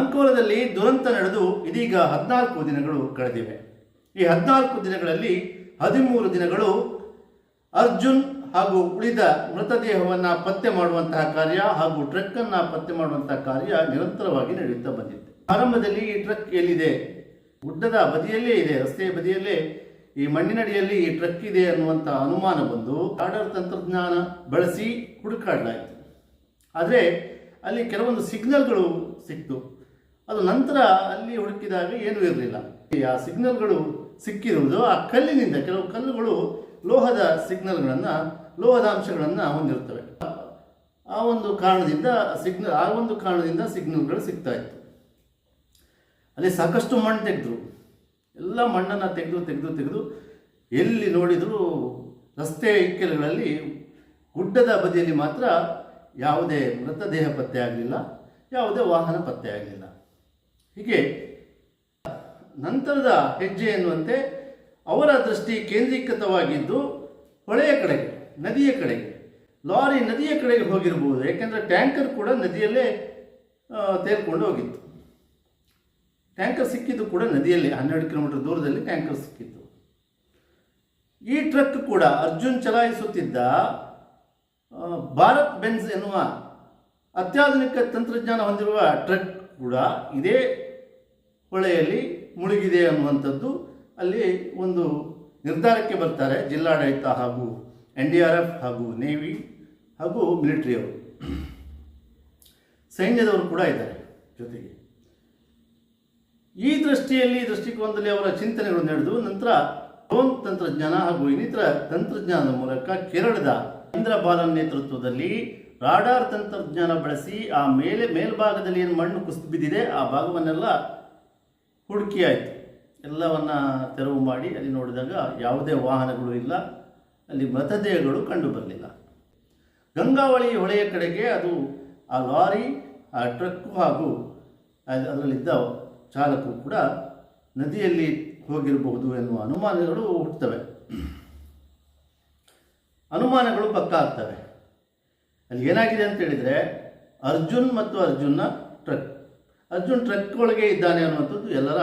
ಅಂಕೋಲದಲ್ಲಿ ದುರಂತ ನಡೆದು ಇದೀಗ 14 ದಿನಗಳು ಕಳೆದಿವೆ. ಈ 14 ದಿನಗಳಲ್ಲಿ 13 ದಿನಗಳು ಅರ್ಜುನ್ ಹಾಗೂ ಉಳಿದ ಮೃತದೇಹವನ್ನು ಪತ್ತೆ ಮಾಡುವಂತಹ ಕಾರ್ಯ ಹಾಗೂ ಟ್ರಕ್ ಅನ್ನು ಪತ್ತೆ ಮಾಡುವಂತಹ ಕಾರ್ಯ ನಿರಂತರವಾಗಿ ನಡೆಯುತ್ತಾ ಬಂದಿದೆ. ಆರಂಭದಲ್ಲಿ ಈ ಟ್ರಕ್ ಎಲ್ಲಿದೆ, ಗುಡ್ಡದ ಬದಿಯಲ್ಲೇ ಇದೆ, ರಸ್ತೆಯ ಬದಿಯಲ್ಲೇ ಈ ಮಣ್ಣಿನಡಿಯಲ್ಲಿ ಈ ಟ್ರಕ್ ಇದೆ ಅನ್ನುವಂಥ ಅನುಮಾನ ಬಂದು ರಾಡಾರ್ ತಂತ್ರಜ್ಞಾನ ಬಳಸಿ ಹುಡುಕಾಡಲಾಯಿತು. ಆದರೆ ಅಲ್ಲಿ ಕೆಲವೊಂದು ಸಿಗ್ನಲ್ಗಳು ಸಿಕ್ತು. ಅದು ನಂತರ ಅಲ್ಲಿ ಹುಡುಕಿದಾಗ ಏನೂ ಇರಲಿಲ್ಲ. ಆ ಸಿಗ್ನಲ್ಗಳು ಸಿಕ್ಕಿರುವುದು ಆ ಕಲ್ಲಿನಿಂದ, ಕೆಲವು ಕಲ್ಲುಗಳು ಲೋಹದ ಸಿಗ್ನಲ್ಗಳನ್ನು, ಲೋಹದ ಅಂಶಗಳನ್ನು ಹೊಂದಿರುತ್ತವೆ. ಆ ಒಂದು ಕಾರಣದಿಂದ ಸಿಗ್ನಲ್ಗಳು ಸಿಗ್ತಾ ಇತ್ತು. ಅಲ್ಲಿ ಸಾಕಷ್ಟು ಮಣ್ಣು ತೆಗೆದ್ರು, ಎಲ್ಲ ಮಣ್ಣನ್ನು ತೆಗೆದು ಎಲ್ಲಿ ನೋಡಿದರೂ ರಸ್ತೆ ಇಕ್ಕೆಲುಗಳಲ್ಲಿ, ಗುಡ್ಡದ ಬದಿಯಲ್ಲಿ ಮಾತ್ರ ಯಾವುದೇ ಮೃತದೇಹ ಪತ್ತೆ ಆಗಲಿಲ್ಲ, ಯಾವುದೇ ವಾಹನ ಪತ್ತೆ ಆಗಲಿಲ್ಲ. ಹೀಗೆ ನಂತರದ ಹೆಜ್ಜೆ ಎನ್ನುವಂತೆ ಅವರ ದೃಷ್ಟಿ ಕೇಂದ್ರೀಕೃತವಾಗಿದ್ದು ಹೊಳೆಯ ಕಡೆಗೆ, ನದಿಯ ಕಡೆಗೆ. ಲಾರಿ ನದಿಯ ಕಡೆಗೆ ಹೋಗಿರಬಹುದು, ಯಾಕೆಂದರೆ ಟ್ಯಾಂಕರ್ ಕೂಡ ನದಿಯಲ್ಲೇ ತೇಲ್ಕೊಂಡು ಹೋಗಿತ್ತು. ಟ್ಯಾಂಕರ್ ಸಿಕ್ಕಿದ್ದು ಕೂಡ ನದಿಯಲ್ಲಿ, 12 ಕಿಲೋಮೀಟರ್ ದೂರದಲ್ಲಿ ಟ್ಯಾಂಕರ್ ಸಿಕ್ಕಿತ್ತು. ಈ ಟ್ರಕ್ ಕೂಡ ಅರ್ಜುನ್ ಚಲಾಯಿಸುತ್ತಿದ್ದ ಭಾರತ್ ಬೆನ್ಸ್ ಎನ್ನುವ ಅತ್ಯಾಧುನಿಕ ತಂತ್ರಜ್ಞಾನ ಹೊಂದಿರುವ ಟ್ರಕ್ ಕೂಡ ಇದೇ ಹೊಳೆಯಲ್ಲಿ ಮುಳುಗಿದೆ ಅನ್ನುವಂಥದ್ದು ಅಲ್ಲಿ ಒಂದು ನಿರ್ಧಾರಕ್ಕೆ ಬರ್ತಾರೆ ಜಿಲ್ಲಾಡಳಿತ ಹಾಗೂ NDRF ಹಾಗೂ ನೇವಿ ಹಾಗೂ ಮಿಲಿಟರಿಯವರು, ಸೈನ್ಯದವರು ಕೂಡ ಇದ್ದಾರೆ ಜೊತೆಗೆ. ಈ ದೃಷ್ಟಿಕೋನದಲ್ಲಿ ಅವರ ಚಿಂತನೆಗಳು ನಡೆದು ನಂತರ ಡ್ರೋನ್ ತಂತ್ರಜ್ಞಾನ ಹಾಗೂ ಇನ್ನಿತರ ತಂತ್ರಜ್ಞಾನದ ಮೂಲಕ ಕೇರಳದ ಇಂದ್ರ ಬಾಲನ್ ನೇತೃತ್ವದಲ್ಲಿ ರಾಡಾರ್ ತಂತ್ರಜ್ಞಾನ ಬಳಸಿ ಆ ಮೇಲ್ಭಾಗದಲ್ಲಿ ಏನು ಮಣ್ಣು ಕುಸಿದು ಬಿದ್ದಿದೆ ಆ ಭಾಗವನ್ನೆಲ್ಲ ಹುಡುಕಿ ಆಯಿತು. ಎಲ್ಲವನ್ನ ತೆರವು ಮಾಡಿ ಅಲ್ಲಿ ನೋಡಿದಾಗ ಯಾವುದೇ ವಾಹನಗಳು ಇಲ್ಲ, ಅಲ್ಲಿ ಮೃತದೇಹಗಳು ಕಂಡು ಬರಲಿಲ್ಲ. ಗಂಗಾವಳಿ ಹೊಳೆಯ ಕಡೆಗೆ ಅದು ಆ ಲಾರಿ, ಆ ಟ್ರಕ್ಕು ಹಾಗೂ ಅದರಲ್ಲಿದ್ದ ಚಾಲಕರು ಕೂಡ ನದಿಯಲ್ಲಿ ಹೋಗಿರಬಹುದು ಎನ್ನುವ ಅನುಮಾನಗಳು ಹುಟ್ಟುತ್ತವೆ. ಅನುಮಾನಗಳು ಪಕ್ಕಾ ಆಗ್ತವೆ. ಅಲ್ಲಿ ಏನಾಗಿದೆ ಅಂತ ಹೇಳಿದರೆ, ಅರ್ಜುನ್ ಮತ್ತು ಅರ್ಜುನ್ನ ಅರ್ಜುನ್ ಟ್ರಕ್ ಒಳಗೆ ಇದ್ದಾನೆ ಅನ್ನುವಂಥದ್ದು ಎಲ್ಲರ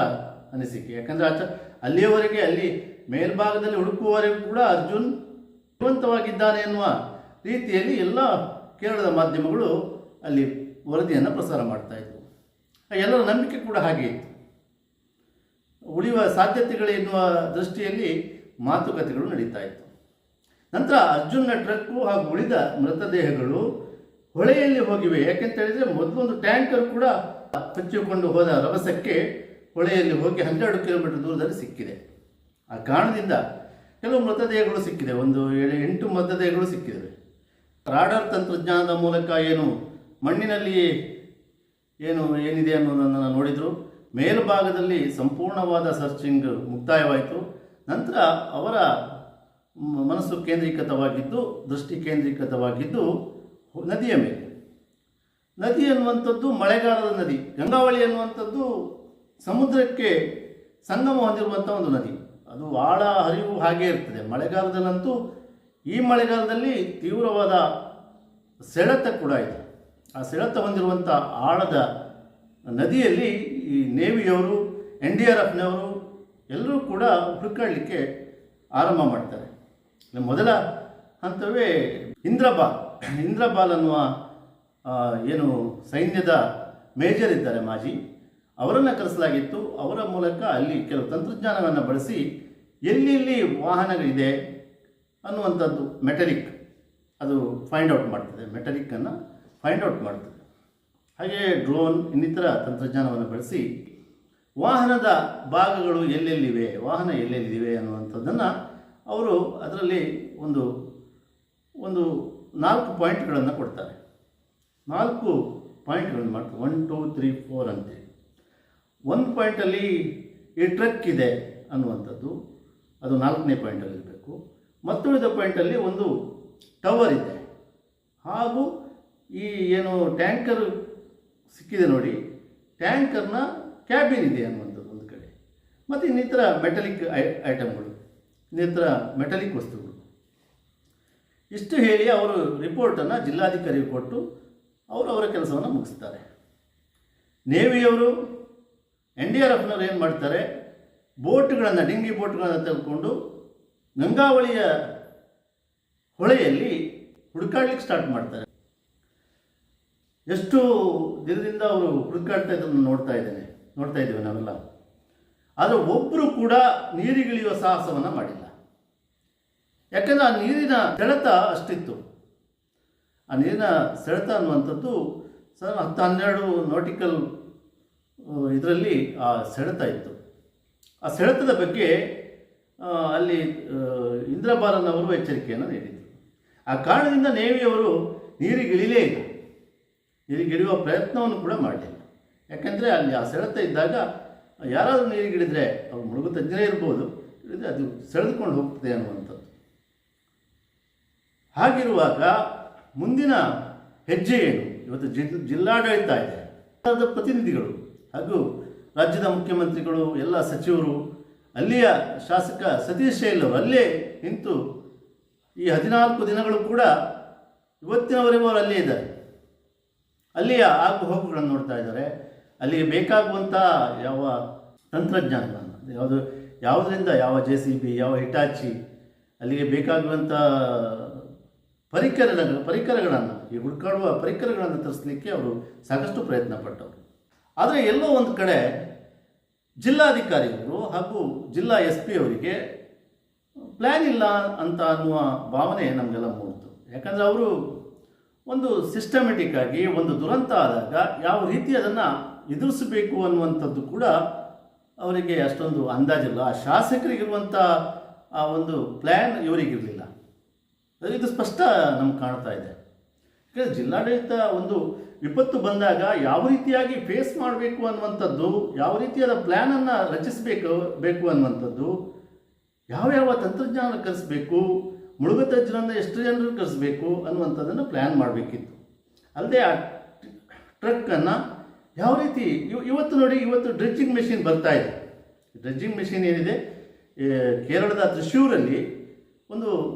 ಅನಿಸಿಕೆ. ಯಾಕಂದರೆ ಅಲ್ಲಿಯವರೆಗೆ, ಅಲ್ಲಿ ಮೇಲ್ಭಾಗದಲ್ಲಿ ಹುಡುಕುವವರೆಗೂ ಕೂಡ ಅರ್ಜುನ್ ಜೀವಂತವಾಗಿದ್ದಾನೆ ಎನ್ನುವ ರೀತಿಯಲ್ಲಿ ಎಲ್ಲ ಕೇರಳದ ಮಾಧ್ಯಮಗಳು ಅಲ್ಲಿ ವರದಿಯನ್ನು ಪ್ರಸಾರ ಮಾಡ್ತಾ ಇದ್ವು. ಎಲ್ಲರ ನಂಬಿಕೆ ಕೂಡ ಹಾಗೆ ಇತ್ತು. ಉಳಿಯುವ ಸಾಧ್ಯತೆಗಳೆನ್ನುವ ದೃಷ್ಟಿಯಲ್ಲಿ ಮಾತುಕತೆಗಳು ನಡೀತಾ ಇತ್ತು. ನಂತರ ಅರ್ಜುನ್ನ ಟ್ರಕ್ಕು ಹಾಗೂ ಉಳಿದ ಮೃತದೇಹಗಳು ಹೊಳೆಯಲ್ಲಿ ಹೋಗಿವೆ. ಯಾಕೆಂತ ಹೇಳಿದರೆ ಮೊದಲೊಂದು ಟ್ಯಾಂಕರ್ ಕೂಡ ಹಚ್ಚಿಕೊಂಡು ಹೋದ ರಭಸಕ್ಕೆ ಹೊಳೆಯಲ್ಲಿ ಹೋಗಿ 12 ಕಿಲೋಮೀಟರ್ ದೂರದಲ್ಲಿ ಸಿಕ್ಕಿದೆ. ಆ ಕಾರಣದಿಂದ ಕೆಲವು ಮೃತದೇಹಗಳು ಸಿಕ್ಕಿದೆ, 8 ಮೃತದೇಹಗಳು ಸಿಕ್ಕಿವೆ. ರಾಡಾರ್ ತಂತ್ರಜ್ಞಾನದ ಮೂಲಕ ಮಣ್ಣಿನಲ್ಲಿ ಏನಿದೆ ಅನ್ನೋದನ್ನು ನೋಡಿದರು. ಮೇಲ್ಭಾಗದಲ್ಲಿ ಸಂಪೂರ್ಣವಾದ ಸರ್ಚಿಂಗ್ ಮುಕ್ತಾಯವಾಯಿತು. ನಂತರ ಅವರ ಮನಸ್ಸು ಕೇಂದ್ರೀಕೃತವಾಗಿದ್ದು, ದೃಷ್ಟಿ ಕೇಂದ್ರೀಕೃತವಾಗಿದ್ದು ನದಿಯ ಮೇಲೆ. ನದಿ ಅನ್ನುವಂಥದ್ದು ಮಳೆಗಾಲದ ನದಿ. ಗಂಗಾವಳಿ ಅನ್ನುವಂಥದ್ದು ಸಮುದ್ರಕ್ಕೆ ಸಂಗಮ ಹೊಂದಿರುವಂಥ ಒಂದು ನದಿ. ಅದು ಆಳ ಹರಿವು ಹಾಗೇ ಇರ್ತದೆ. ಮಳೆಗಾಲದಲ್ಲಂತೂ, ಈ ಮಳೆಗಾಲದಲ್ಲಿ ತೀವ್ರವಾದ ಸೆಳೆತ ಕೂಡ ಇದೆ. ಆ ಸೆಳೆತ ಹೊಂದಿರುವಂಥ ಆಳದ ನದಿಯಲ್ಲಿ ಈ ನೇವಿಯವರು, NDRFನವರು ಎಲ್ಲರೂ ಕೂಡ ಹುಡುಕಾಡಲಿಕ್ಕೆ ಆರಂಭ ಮಾಡ್ತಾರೆ. ಮೊದಲ ಹಂತವೇ ಇಂದ್ರಬಾಲ್ ಅನ್ನುವ ಸೈನ್ಯದ ಮೇಜರ್ ಇದ್ದಾರೆ, ಮಾಜಿ, ಅವರನ್ನು ಕರೆಸಲಾಗಿತ್ತು. ಅವರ ಮೂಲಕ ಅಲ್ಲಿ ಕೆಲವು ತಂತ್ರಜ್ಞಾನವನ್ನು ಬಳಸಿ ಎಲ್ಲೆಲ್ಲಿ ವಾಹನಗಳಿದೆ ಅನ್ನುವಂಥದ್ದು ಮೆಟಲಿಕ್ ಅದು ಫೈಂಡ್ ಔಟ್ ಮಾಡ್ತದೆ, ಮೆಟಲಿಕ್ಕನ್ನು ಫೈಂಡ್ ಔಟ್ ಮಾಡ್ತದೆ. ಹಾಗೆಯೇ ಡ್ರೋನ್ ಇನ್ನಿತರ ತಂತ್ರಜ್ಞಾನವನ್ನು ಬಳಸಿ ವಾಹನದ ಭಾಗಗಳು ವಾಹನ ಎಲ್ಲೆಲ್ಲಿವೆ ಅನ್ನುವಂಥದ್ದನ್ನು ಅವರು ಅದರಲ್ಲಿ ಒಂದು 4 ಪಾಯಿಂಟ್ಗಳನ್ನು ಕೊಡ್ತಾರೆ. 4 ಪಾಯಿಂಟ್ಗಳನ್ನು ಮಾಡ್ತಾರೆ, 1 2 3 4 ಅಂತೇಳಿ. ಒಂದು ಪಾಯಿಂಟಲ್ಲಿ ಈ ಟ್ರಕ್ ಇದೆ ಅನ್ನುವಂಥದ್ದು, ಅದು 4ನೇ ಪಾಯಿಂಟಲ್ಲಿ ಇರಬೇಕು. ಮತ್ತುಳಿದ ಪಾಯಿಂಟಲ್ಲಿ ಒಂದು ಟವರ್ ಇದೆ, ಹಾಗೂ ಈ ಟ್ಯಾಂಕರ್ ಸಿಕ್ಕಿದೆ ನೋಡಿ, ಟ್ಯಾಂಕರ್ನ ಕ್ಯಾಬಿನ್ ಇದೆ ಅನ್ನುವಂಥದ್ದು ಒಂದು ಕಡೆ. ಮತ್ತು ಇನ್ನಿತರ ಮೆಟಲಿಕ್ ಐಟಮ್ಗಳು, ಇನ್ನಿತರ ಮೆಟಲಿಕ್ ವಸ್ತುಗಳು. ಇಷ್ಟು ಹೇಳಿ ಅವರು ರಿಪೋರ್ಟನ್ನು ಜಿಲ್ಲಾಧಿಕಾರಿಗೆ ಕೊಟ್ಟು ಅವರ ಕೆಲಸವನ್ನು ಮುಗಿಸ್ತಾರೆ. ನೇವಿಯವರು NDRFನವ್ರು ಏನು ಮಾಡ್ತಾರೆ, ಬೋಟ್ಗಳನ್ನು, ಡಿಂಗಿ ಬೋಟ್ಗಳನ್ನು ತೆಗೆದುಕೊಂಡು ಗಂಗಾವಳಿಯ ಹೊಳೆಯಲ್ಲಿ ಹುಡುಕಾಡ್ಲಿಕ್ಕೆ ಸ್ಟಾರ್ಟ್ ಮಾಡ್ತಾರೆ. ಎಷ್ಟು ದಿನದಿಂದ ಅವರು ಹುಡುಕಾಡ್ತಾ ಇದ್ದನ್ನು ನೋಡ್ತಾ ಇದ್ದೇವೆ ನಾವೆಲ್ಲ. ಆದರೆ ಒಬ್ಬರು ಕೂಡ ನೀರಿಗಿಳಿಯುವ ಸಾಹಸವನ್ನು ಮಾಡಿಲ್ಲ. ಯಾಕೆಂದರೆ ಆ ನೀರಿನ ಸೆಳೆತ ಅಷ್ಟಿತ್ತು. ಆ ನೀರಿನ ಸೆಳೆತ ಅನ್ನುವಂಥದ್ದು 10-12 ನಾಟಿಕಲ್ ಇದರಲ್ಲಿ ಆ ಸೆಳೆತ ಇತ್ತು. ಆ ಸೆಳೆತದ ಬಗ್ಗೆ ಅಲ್ಲಿ ಇಂದ್ರಬಾಲನ್ ಅವರು ಎಚ್ಚರಿಕೆಯನ್ನು ನೀಡಿದರು. ಆ ಕಾರಣದಿಂದ ನೇವಿಯವರು ನೀರಿಗಿಳಿಲೇ ಇಲ್ಲ, ನೀರಿಗಿಳಿಯುವ ಪ್ರಯತ್ನವನ್ನು ಕೂಡ ಮಾಡಲಿಲ್ಲ. ಯಾಕೆಂದರೆ ಅಲ್ಲಿ ಆ ಸೆಳೆತ ಇದ್ದಾಗ ಯಾರಾದರೂ ನೀರಿಗಿಳಿದ್ರೆ ಅವ್ರು ಮುಳುಗು ತಜ್ಞರೇ ಇರ್ಬೋದು, ಇಳಿದ್ರೆ ಅದು ಸೆಳೆದುಕೊಂಡು ಹೋಗ್ತದೆ ಅನ್ನುವಂಥದ್ದು. ಹಾಗಿರುವಾಗ ಮುಂದಿನ ಹೆಜ್ಜೆ ಏನು? ಇವತ್ತು ಜಿಲ್ಲಾಡಳಿತ ಇದೆ, ಪ್ರತಿನಿಧಿಗಳು ಹಾಗೂ ರಾಜ್ಯದ ಮುಖ್ಯಮಂತ್ರಿಗಳು, ಎಲ್ಲ ಸಚಿವರು, ಅಲ್ಲಿಯ ಶಾಸಕ ಸತೀಶ್ ಶೈಲ್ ಅವರು ಅಲ್ಲೇ ನಿಂತು ಈ 14 ದಿನಗಳು ಕೂಡ ಇವತ್ತಿನವರೆಗೂ ಅವರು ಅಲ್ಲೇ ಇದ್ದಾರೆ. ಅಲ್ಲಿಯ ಆಗು ಹೋಗುಗಳನ್ನು ನೋಡ್ತಾ ಇದ್ದಾರೆ. ಅಲ್ಲಿಗೆ ಬೇಕಾಗುವಂಥ ಯಾವ ತಂತ್ರಜ್ಞಾನಗಳನ್ನು, ಯಾವುದರಿಂದ ಯಾವ JCB, ಯಾವ ಹಿಟಾಚಿ, ಅಲ್ಲಿಗೆ ಬೇಕಾಗುವಂಥ ಪರಿಕರಗಳನ್ನು, ಈ ಹುಡುಕಾಡುವ ಪರಿಕರಗಳನ್ನು ತರಿಸಲಿಕ್ಕೆ ಅವರು ಸಾಕಷ್ಟು ಪ್ರಯತ್ನ ಪಟ್ಟವರು. ಆದರೆ ಎಲ್ಲೋ ಒಂದು ಕಡೆ ಜಿಲ್ಲಾಧಿಕಾರಿಗಳು ಹಾಗೂ ಜಿಲ್ಲಾ SP ಅವರಿಗೆ ಪ್ಲ್ಯಾನ್ ಇಲ್ಲ ಅಂತ ಅನ್ನುವ ಭಾವನೆ ನಮಗೆಲ್ಲ ಮೂಡಿತು. ಯಾಕಂದರೆ ಅವರು ಒಂದು ಸಿಸ್ಟಮೆಟಿಕ್ ಆಗಿ ಒಂದು ದುರಂತ ಆದಾಗ ಯಾವ ರೀತಿ ಅದನ್ನು ಎದುರಿಸಬೇಕು ಅನ್ನುವಂಥದ್ದು ಕೂಡ ಅವರಿಗೆ ಅಷ್ಟೊಂದು ಅಂದಾಜಿಲ್ಲ. ಆ ಶಾಸಕರಿಗಿರುವಂಥ ಆ ಒಂದು ಪ್ಲ್ಯಾನ್ ಇವರಿಗಿರಲಿಲ್ಲ. ಇದು ಸ್ಪಷ್ಟ ನಮ್ಗೆ ಕಾಣ್ತಾ ಇದೆ. ಯಾಕಂದರೆ ಜಿಲ್ಲಾಡಳಿತ ಒಂದು ವಿಪತ್ತು ಬಂದಾಗ ಯಾವ ರೀತಿಯಾಗಿ ಫೇಸ್ ಮಾಡಬೇಕು ಅನ್ನುವಂಥದ್ದು, ಯಾವ ರೀತಿಯಾದ ಪ್ಲ್ಯಾನನ್ನು ರಚಿಸಬೇಕು ಅನ್ನುವಂಥದ್ದು, ಯಾವ ತಂತ್ರಜ್ಞಾನ ಕಲಿಸಬೇಕು, ಮುಳುಗತಜ್ಞರನ್ನು ಎಷ್ಟು ಜನರು ಕಲಿಸಬೇಕು ಅನ್ನುವಂಥದ್ದನ್ನು ಪ್ಲ್ಯಾನ್ ಮಾಡಬೇಕಿತ್ತು. ಅಲ್ಲದೆ ಆ ಟ್ರಕ್ಕನ್ನು ಯಾವ ರೀತಿ ಇವತ್ತು ನೋಡಿ, ಇವತ್ತು ಡ್ರೆಡ್ಜಿಂಗ್ ಮೆಷಿನ್ ಬರ್ತಾ ಇದೆ. ಡ್ರೆಡ್ಜಿಂಗ್ ಮೆಷಿನ್ ಏನಿದೆ, ಕೇರಳದ ತ್ರಿಶೂರಲ್ಲಿ ಒಂದು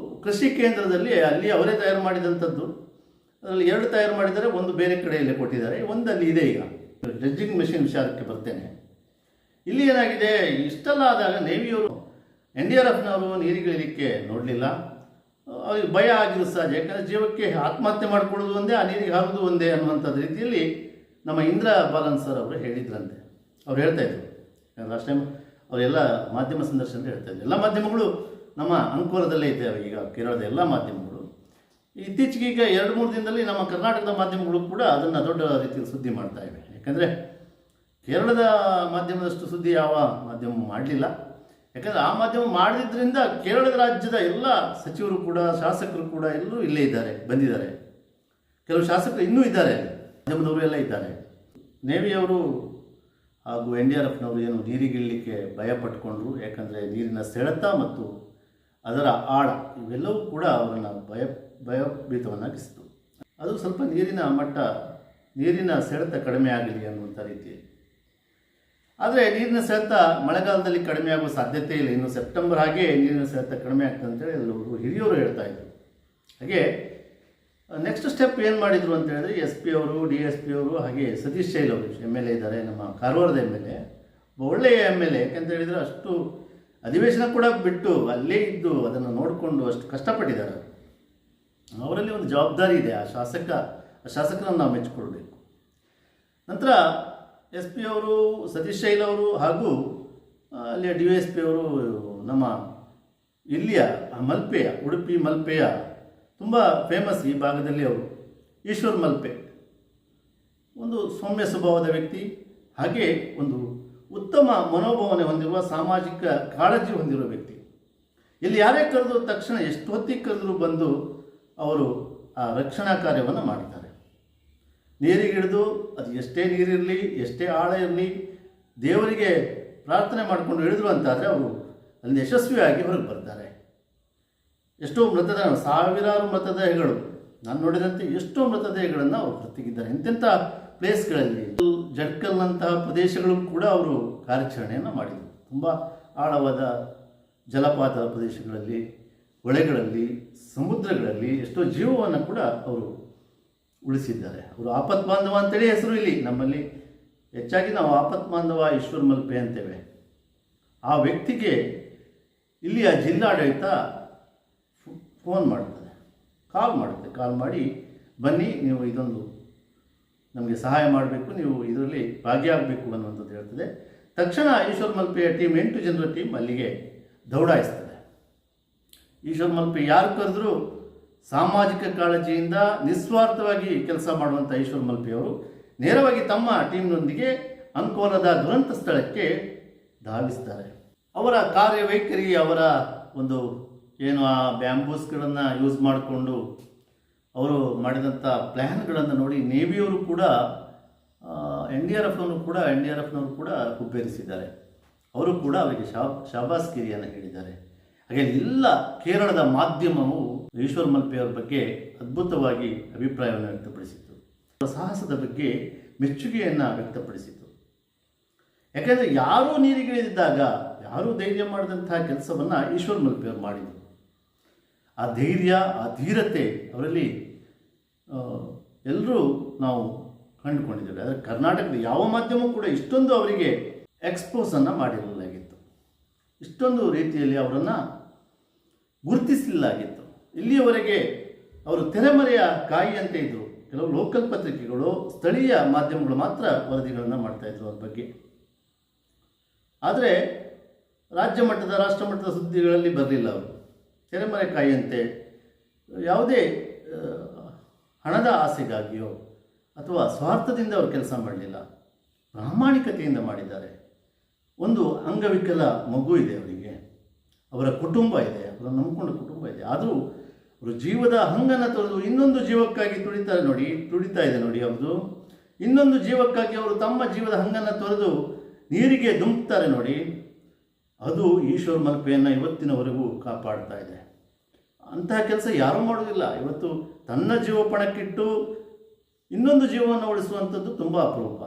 ಕೃಷಿ ಕೇಂದ್ರದಲ್ಲಿ ಅಲ್ಲಿ ಅವರೇ ತಯಾರು ಮಾಡಿದಂಥದ್ದು. ಅದರಲ್ಲಿ 2 ತಯಾರು ಮಾಡಿದ್ದಾರೆ, ಒಂದು ಬೇರೆ ಕಡೆಯಲ್ಲೇ ಕೊಟ್ಟಿದ್ದಾರೆ, ಒಂದಲ್ಲಿ ಇದೆ. ಈಗ ಡ್ರೆಡ್ಜಿಂಗ್ ಮೆಷಿನ್ ವಿಚಾರಕ್ಕೆ ಬರ್ತೇನೆ. ಇಲ್ಲಿ ಏನಾಗಿದೆ, ಇಷ್ಟೆಲ್ಲ ಆದಾಗ ನೇವಿಯವರು NDRFನವರು ನೀರಿಗಿಳಿಲಿಕ್ಕೆ ನೋಡಲಿಲ್ಲ. ಅವ್ರಿಗೆ ಭಯ ಆಗಿರೋ ಸಹಜ. ಯಾಕಂದರೆ ಜೀವಕ್ಕೆ ಆತ್ಮಹತ್ಯೆ ಮಾಡಿಕೊಳ್ಳೋದು ಒಂದೇ, ಆ ನೀರಿಗೆ ಹಾರೋದು ಒಂದೇ ಅನ್ನುವಂಥದ್ದು ರೀತಿಯಲ್ಲಿ ನಮ್ಮ ಇಂದ್ರಬಾಲನ್ ಸರ್ ಅವರು ಹೇಳಿದ್ರಂತೆ. ಅವ್ರು ಹೇಳ್ತಾಯಿದ್ರು, ಲಾಸ್ಟ್ ಟೈಮ್ ಅವರೆಲ್ಲ ಮಾಧ್ಯಮ ಸಂದರ್ಶನದಲ್ಲಿ ಹೇಳ್ತಾಯಿದ್ರು. ಎಲ್ಲ ಮಾಧ್ಯಮಗಳು ನಮ್ಮ ಅಂಕೋಲದಲ್ಲೇ ಇದ್ದಾವೆ ಈಗ, ಕೇರಳದ ಎಲ್ಲ ಮಾಧ್ಯಮಗಳು. ಇತ್ತೀಚೆಗೆ ಈಗ 2-3 ದಿನದಲ್ಲಿ ನಮ್ಮ ಕರ್ನಾಟಕದ ಮಾಧ್ಯಮಗಳು ಕೂಡ ಅದನ್ನು ದೊಡ್ಡ ರೀತಿಯಲ್ಲಿ ಸುದ್ದಿ ಮಾಡ್ತಾ ಇವೆ. ಯಾಕಂದರೆ ಕೇರಳದ ಮಾಧ್ಯಮದಷ್ಟು ಸುದ್ದಿ ಯಾವ ಮಾಧ್ಯಮ ಮಾಡಲಿಲ್ಲ. ಯಾಕಂದರೆ ಆ ಮಾಧ್ಯಮ ಮಾಡಿದ್ರಿಂದ ಕೇರಳದ ರಾಜ್ಯದ ಎಲ್ಲ ಸಚಿವರು ಕೂಡ, ಶಾಸಕರು ಕೂಡ ಎಲ್ಲರೂ ಇಲ್ಲೇ ಇದ್ದಾರೆ, ಬಂದಿದ್ದಾರೆ. ಕೆಲವು ಶಾಸಕರು ಇನ್ನೂ ಇದ್ದಾರೆ, ಮಾಧ್ಯಮದವರು ಎಲ್ಲ ಇದ್ದಾರೆ. ನೇವಿಯವರು ಹಾಗೂ NDRFನವರು ಏನು ನೀರಿಗಿಳಲಿಕ್ಕೆ ಭಯ ಪಟ್ಕೊಂಡ್ರು. ಯಾಕಂದರೆ ನೀರಿನ ಸೆಳೆತ ಮತ್ತು ಅದರ ಆಳ ಇವೆಲ್ಲವೂ ಕೂಡ ಅವರನ್ನು ಭಯಭೀತವನ್ನಾಗಿಸಿತು. ಅದು ಸ್ವಲ್ಪ ನೀರಿನ ಸೆಳೆತ ಕಡಿಮೆ ಆಗಲಿ ಅನ್ನುವಂಥ ರೀತಿಯಲ್ಲಿ. ಆದರೆ ನೀರಿನ ಸೆಳೆತ ಮಳೆಗಾಲದಲ್ಲಿ ಕಡಿಮೆ ಆಗುವ ಸಾಧ್ಯತೆ ಇಲ್ಲ. ಇನ್ನು ಸೆಪ್ಟೆಂಬರ್ ಹಾಗೆ ನೀರಿನ ಸೆಳೆತ ಕಡಿಮೆ ಆಗ್ತದೆ ಅಂತೇಳಿ ಎಲ್ಲರೂ ಹಿರಿಯವರು ಹೇಳ್ತಾ ಇದ್ರು. ಹಾಗೆ ನೆಕ್ಸ್ಟ್ ಸ್ಟೆಪ್ ಏನು ಮಾಡಿದರು ಅಂತ ಹೇಳಿದ್ರೆ, SP ಅವರು, DSP ಅವರು, ಹಾಗೆ ಸತೀಶ್ ಶೈಲ್ ಅವರು MLA ಇದ್ದಾರೆ, ನಮ್ಮ ಕಾರವಾರದ MLA, ಒಳ್ಳೆಯ MLA. ಯಾಕಂತ ಹೇಳಿದರೆ ಅಷ್ಟು ಅಧಿವೇಶನ ಕೂಡ ಬಿಟ್ಟು ಅಲ್ಲೇ ಇದ್ದು ಅದನ್ನು ನೋಡಿಕೊಂಡು ಅಷ್ಟು ಕಷ್ಟಪಟ್ಟಿದ್ದಾರೆ. ಅವರಲ್ಲಿ ಒಂದು ಜವಾಬ್ದಾರಿ ಇದೆ. ಆ ಶಾಸಕರನ್ನು ನಾವು ಮೆಚ್ಚಿಕೊಳ್ಬೇಕು. ನಂತರ SP ಅವರು, ಸತೀಶ್ ಶೈಲ್ ಅವರು ಹಾಗೂ ಅಲ್ಲಿಯ DSP ಅವರು ನಮ್ಮ ಇಲ್ಲಿಯ ಮಲ್ಪೆಯ, ಉಡುಪಿ ಮಲ್ಪೆಯ ತುಂಬ ಫೇಮಸ್ ಈ ಭಾಗದಲ್ಲಿ ಅವರು ಈಶ್ವರ್ ಮಲ್ಪೆ, ಒಂದು ಸೌಮ್ಯ ಸ್ವಭಾವದ ವ್ಯಕ್ತಿ, ಹಾಗೆ ಒಂದು ಉತ್ತಮ ಮನೋಭಾವನೆ ಹೊಂದಿರುವ, ಸಾಮಾಜಿಕ ಕಾಳಜಿ ಹೊಂದಿರುವ ವ್ಯಕ್ತಿ. ಇಲ್ಲಿ ಯಾರೇ ಕರೆದು ತಕ್ಷಣ ಎಷ್ಟು ಹೊತ್ತಿಗೆ ಕರೆದರೂ ಬಂದು ಅವರು ಆ ರಕ್ಷಣಾ ಕಾರ್ಯವನ್ನು ಮಾಡ್ತಾರೆ. ನೀರಿಗಿಳಿದು ಅದು ಎಷ್ಟೇ ನೀರಿರಲಿ, ಎಷ್ಟೇ ಆಳ ಇರಲಿ, ದೇವರಿಗೆ ಪ್ರಾರ್ಥನೆ ಮಾಡಿಕೊಂಡು ಇಳಿದ್ರು ಅಂತಾದರೆ ಅವರು ಅಲ್ಲಿ ಯಶಸ್ವಿಯಾಗಿ ಹೊರಗೆ ಬರ್ತಾರೆ. ಎಷ್ಟೋ ಸಾವಿರಾರು ಮೃತದೇಹಗಳು, ನಾನು ನೋಡಿದಂತೆ ಎಷ್ಟೋ ಮೃತದೇಹಗಳನ್ನು ಅವರು ಹೊರತೆಗಿದ್ದಾರೆ. ಇಂತೆಂಥ ಪ್ಲೇಸ್ಗಳಲ್ಲಿ, ಜಡ್ಕಲ್ನಂತಹ ಪ್ರದೇಶಗಳು ಕೂಡ ಅವರು ಕಾರ್ಯಾಚರಣೆಯನ್ನು ಮಾಡಿದರು. ತುಂಬ ಆಳವಾದ ಜಲಪಾತ ಪ್ರದೇಶಗಳಲ್ಲಿ, ಹೊಳೆಗಳಲ್ಲಿ, ಸಮುದ್ರಗಳಲ್ಲಿ ಎಷ್ಟೋ ಜೀವವನ್ನು ಕೂಡ ಅವರು ಉಳಿಸಿದ್ದಾರೆ. ಅವರು ಆಪತ್ ಬಾಂಧವ ಅಂತೇಳಿ ಹೆಸರು ಇಲ್ಲಿ ನಮ್ಮಲ್ಲಿ ಹೆಚ್ಚಾಗಿ ನಾವು ಆಪತ್ಮಾಂಧವ ಈಶ್ವರ್ ಮಲ್ಪೆ ಅಂತೇವೆ. ಆ ವ್ಯಕ್ತಿಗೆ ಇಲ್ಲಿಯ ಜಿಲ್ಲಾಡಳಿತ ಫೋನ್ ಮಾಡ್ತದೆ, ಕಾಲ್ ಮಾಡಿ ಬನ್ನಿ, ನೀವು ಇದೊಂದು ನಮಗೆ ಸಹಾಯ ಮಾಡಬೇಕು, ನೀವು ಇದರಲ್ಲಿ ಭಾಗಿಯಾಗಬೇಕು ಅನ್ನುವಂಥದ್ದು ಹೇಳ್ತದೆ. ತಕ್ಷಣ ಈಶ್ವರ್ ಮಲ್ಪೆಯ ಟೀಮ್ 8 ಜನರ ಟೀಮ್ ಅಲ್ಲಿಗೆ ದೌಡಾಯಿಸ್ತದೆ. ಈಶ್ವರ್ ಮಲ್ಪೆ ಯಾರು ಕರೆದರೂ ಸಾಮಾಜಿಕ ಕಾಳಜಿಯಿಂದ ನಿಸ್ವಾರ್ಥವಾಗಿ ಕೆಲಸ ಮಾಡುವಂಥ ಈಶ್ವರ್ ಮಲ್ಪೆಯವರು ನೇರವಾಗಿ ತಮ್ಮ ಟೀಮ್ನೊಂದಿಗೆ ಅಂಕೋಲದ ದುರಂತ ಸ್ಥಳಕ್ಕೆ ಧಾವಿಸ್ತಾರೆ. ಅವರ ಕಾರ್ಯವೈಖರಿ, ಅವರ ಒಂದು ಏನು ಆ ಬ್ಯಾಂಬೂಸ್ಗಳನ್ನು ಯೂಸ್ ಮಾಡಿಕೊಂಡು ಅವರು ಮಾಡಿದಂಥ ಪ್ಲ್ಯಾನ್ಗಳನ್ನು ನೋಡಿ ನೇವಿಯವರು ಕೂಡ ಎನ್ ಡಿ ಆರ್ ಎಫ್ನವರು ಕೂಡ ಹುಬ್ಬೇರಿಸಿದ್ದಾರೆ. ಅವರು ಕೂಡ ಅವರಿಗೆ ಶಾಬಾಸ್ಗಿರಿಯನ್ನು ಹೇಳಿದ್ದಾರೆ. ಹಾಗೆ ಎಲ್ಲ ಕೇರಳದ ಮಾಧ್ಯಮವು ಈಶ್ವರ್ ಮಲ್ಪೆಯವರ ಬಗ್ಗೆ ಅದ್ಭುತವಾಗಿ ಅಭಿಪ್ರಾಯವನ್ನು ವ್ಯಕ್ತಪಡಿಸಿತು, ಸಾಹಸದ ಬಗ್ಗೆ ಮೆಚ್ಚುಗೆಯನ್ನು ವ್ಯಕ್ತಪಡಿಸಿತು. ಯಾಕೆಂದರೆ ಯಾರೂ ನೀರಿಗಿಳಿದಿದ್ದಾಗ ಯಾರೂ ಧೈರ್ಯ ಮಾಡಿದಂತಹ ಕೆಲಸವನ್ನು ಈಶ್ವರ್ ಮಲ್ಪೆಯವರು ಮಾಡಿದರು. ಆ ಧೈರ್ಯ, ಆ ಧೀರತೆ ಅವರಲ್ಲಿ ಎಲ್ಲರೂ ನಾವು ಕಂಡುಕೊಂಡಿದ್ದೇವೆ. ಆದರೆ ಕರ್ನಾಟಕದ ಯಾವ ಮಾಧ್ಯಮ ಕೂಡ ಇಷ್ಟೊಂದು ಅವರಿಗೆ ಎಕ್ಸ್ಪೋಸನ್ನು ಮಾಡಿರಲಾಗಿತ್ತು, ಇಷ್ಟೊಂದು ರೀತಿಯಲ್ಲಿ ಅವರನ್ನು ಗುರುತಿಸಲಿಲ್ಲಾಗಿತ್ತು. ಇಲ್ಲಿಯವರೆಗೆ ಅವರು ತೆರೆಮರೆಯ ಕಾಯಿಯಂತೆ ಇದ್ದರು. ಕೆಲವು ಲೋಕಲ್ ಪತ್ರಿಕೆಗಳು, ಸ್ಥಳೀಯ ಮಾಧ್ಯಮಗಳು ಮಾತ್ರ ವರದಿಗಳನ್ನು ಮಾಡ್ತಾಯಿದ್ರು ಅವ್ರ ಬಗ್ಗೆ. ಆದರೆ ರಾಜ್ಯ ಮಟ್ಟದ, ರಾಷ್ಟ್ರ ಮಟ್ಟದ ಸುದ್ದಿಗಳಲ್ಲಿ ಬರಲಿಲ್ಲ ಅವರು. ತೆರೆಮರೆ ಕಾಯಿಯಂತೆ ಯಾವುದೇ ಹಣದ ಆಸೆಗಾಗಿಯೋ ಅಥವಾ ಸ್ವಾರ್ಥದಿಂದ ಅವರು ಕೆಲಸ ಮಾಡಲಿಲ್ಲ, ಪ್ರಾಮಾಣಿಕತೆಯಿಂದ ಮಾಡಿದ್ದಾರೆ. ಒಂದು ಅಂಗವಿಕಲ ಮಗು ಇದೆ ಅವರಿಗೆ, ಅವರ ಕುಟುಂಬ ಇದೆ, ಅವರ ನಂಬಿಕೊಂಡ ಕುಟುಂಬ ಇದೆ. ಆದರೂ ಅವರು ಜೀವದ ಹಂಗನ್ನು ತೊರೆದು ಇನ್ನೊಂದು ಜೀವಕ್ಕಾಗಿ ತುಡಿತಾ ಇದೆ ನೋಡಿ ಅವ್ರದ್ದು. ಇನ್ನೊಂದು ಜೀವಕ್ಕಾಗಿ ಅವರು ತಮ್ಮ ಜೀವದ ಹಂಗನ್ನು ತೊರೆದು ನೀರಿಗೆ ಧುಮುಕ್ತಾರೆ ನೋಡಿ. ಅದು ಈಶ್ವರ್ ಮಲ್ಪೆಯನ್ನು ಇವತ್ತಿನವರೆಗೂ ಕಾಪಾಡ್ತಾ ಇದೆ. ಅಂತಹ ಕೆಲಸ ಯಾರೂ ಮಾಡೋದಿಲ್ಲ. ಇವತ್ತು ತನ್ನ ಜೀವ ಪಣಕ್ಕಿಟ್ಟು ಇನ್ನೊಂದು ಜೀವವನ್ನು ಉಳಿಸುವಂಥದ್ದು ತುಂಬ ಅಪರೂಪ.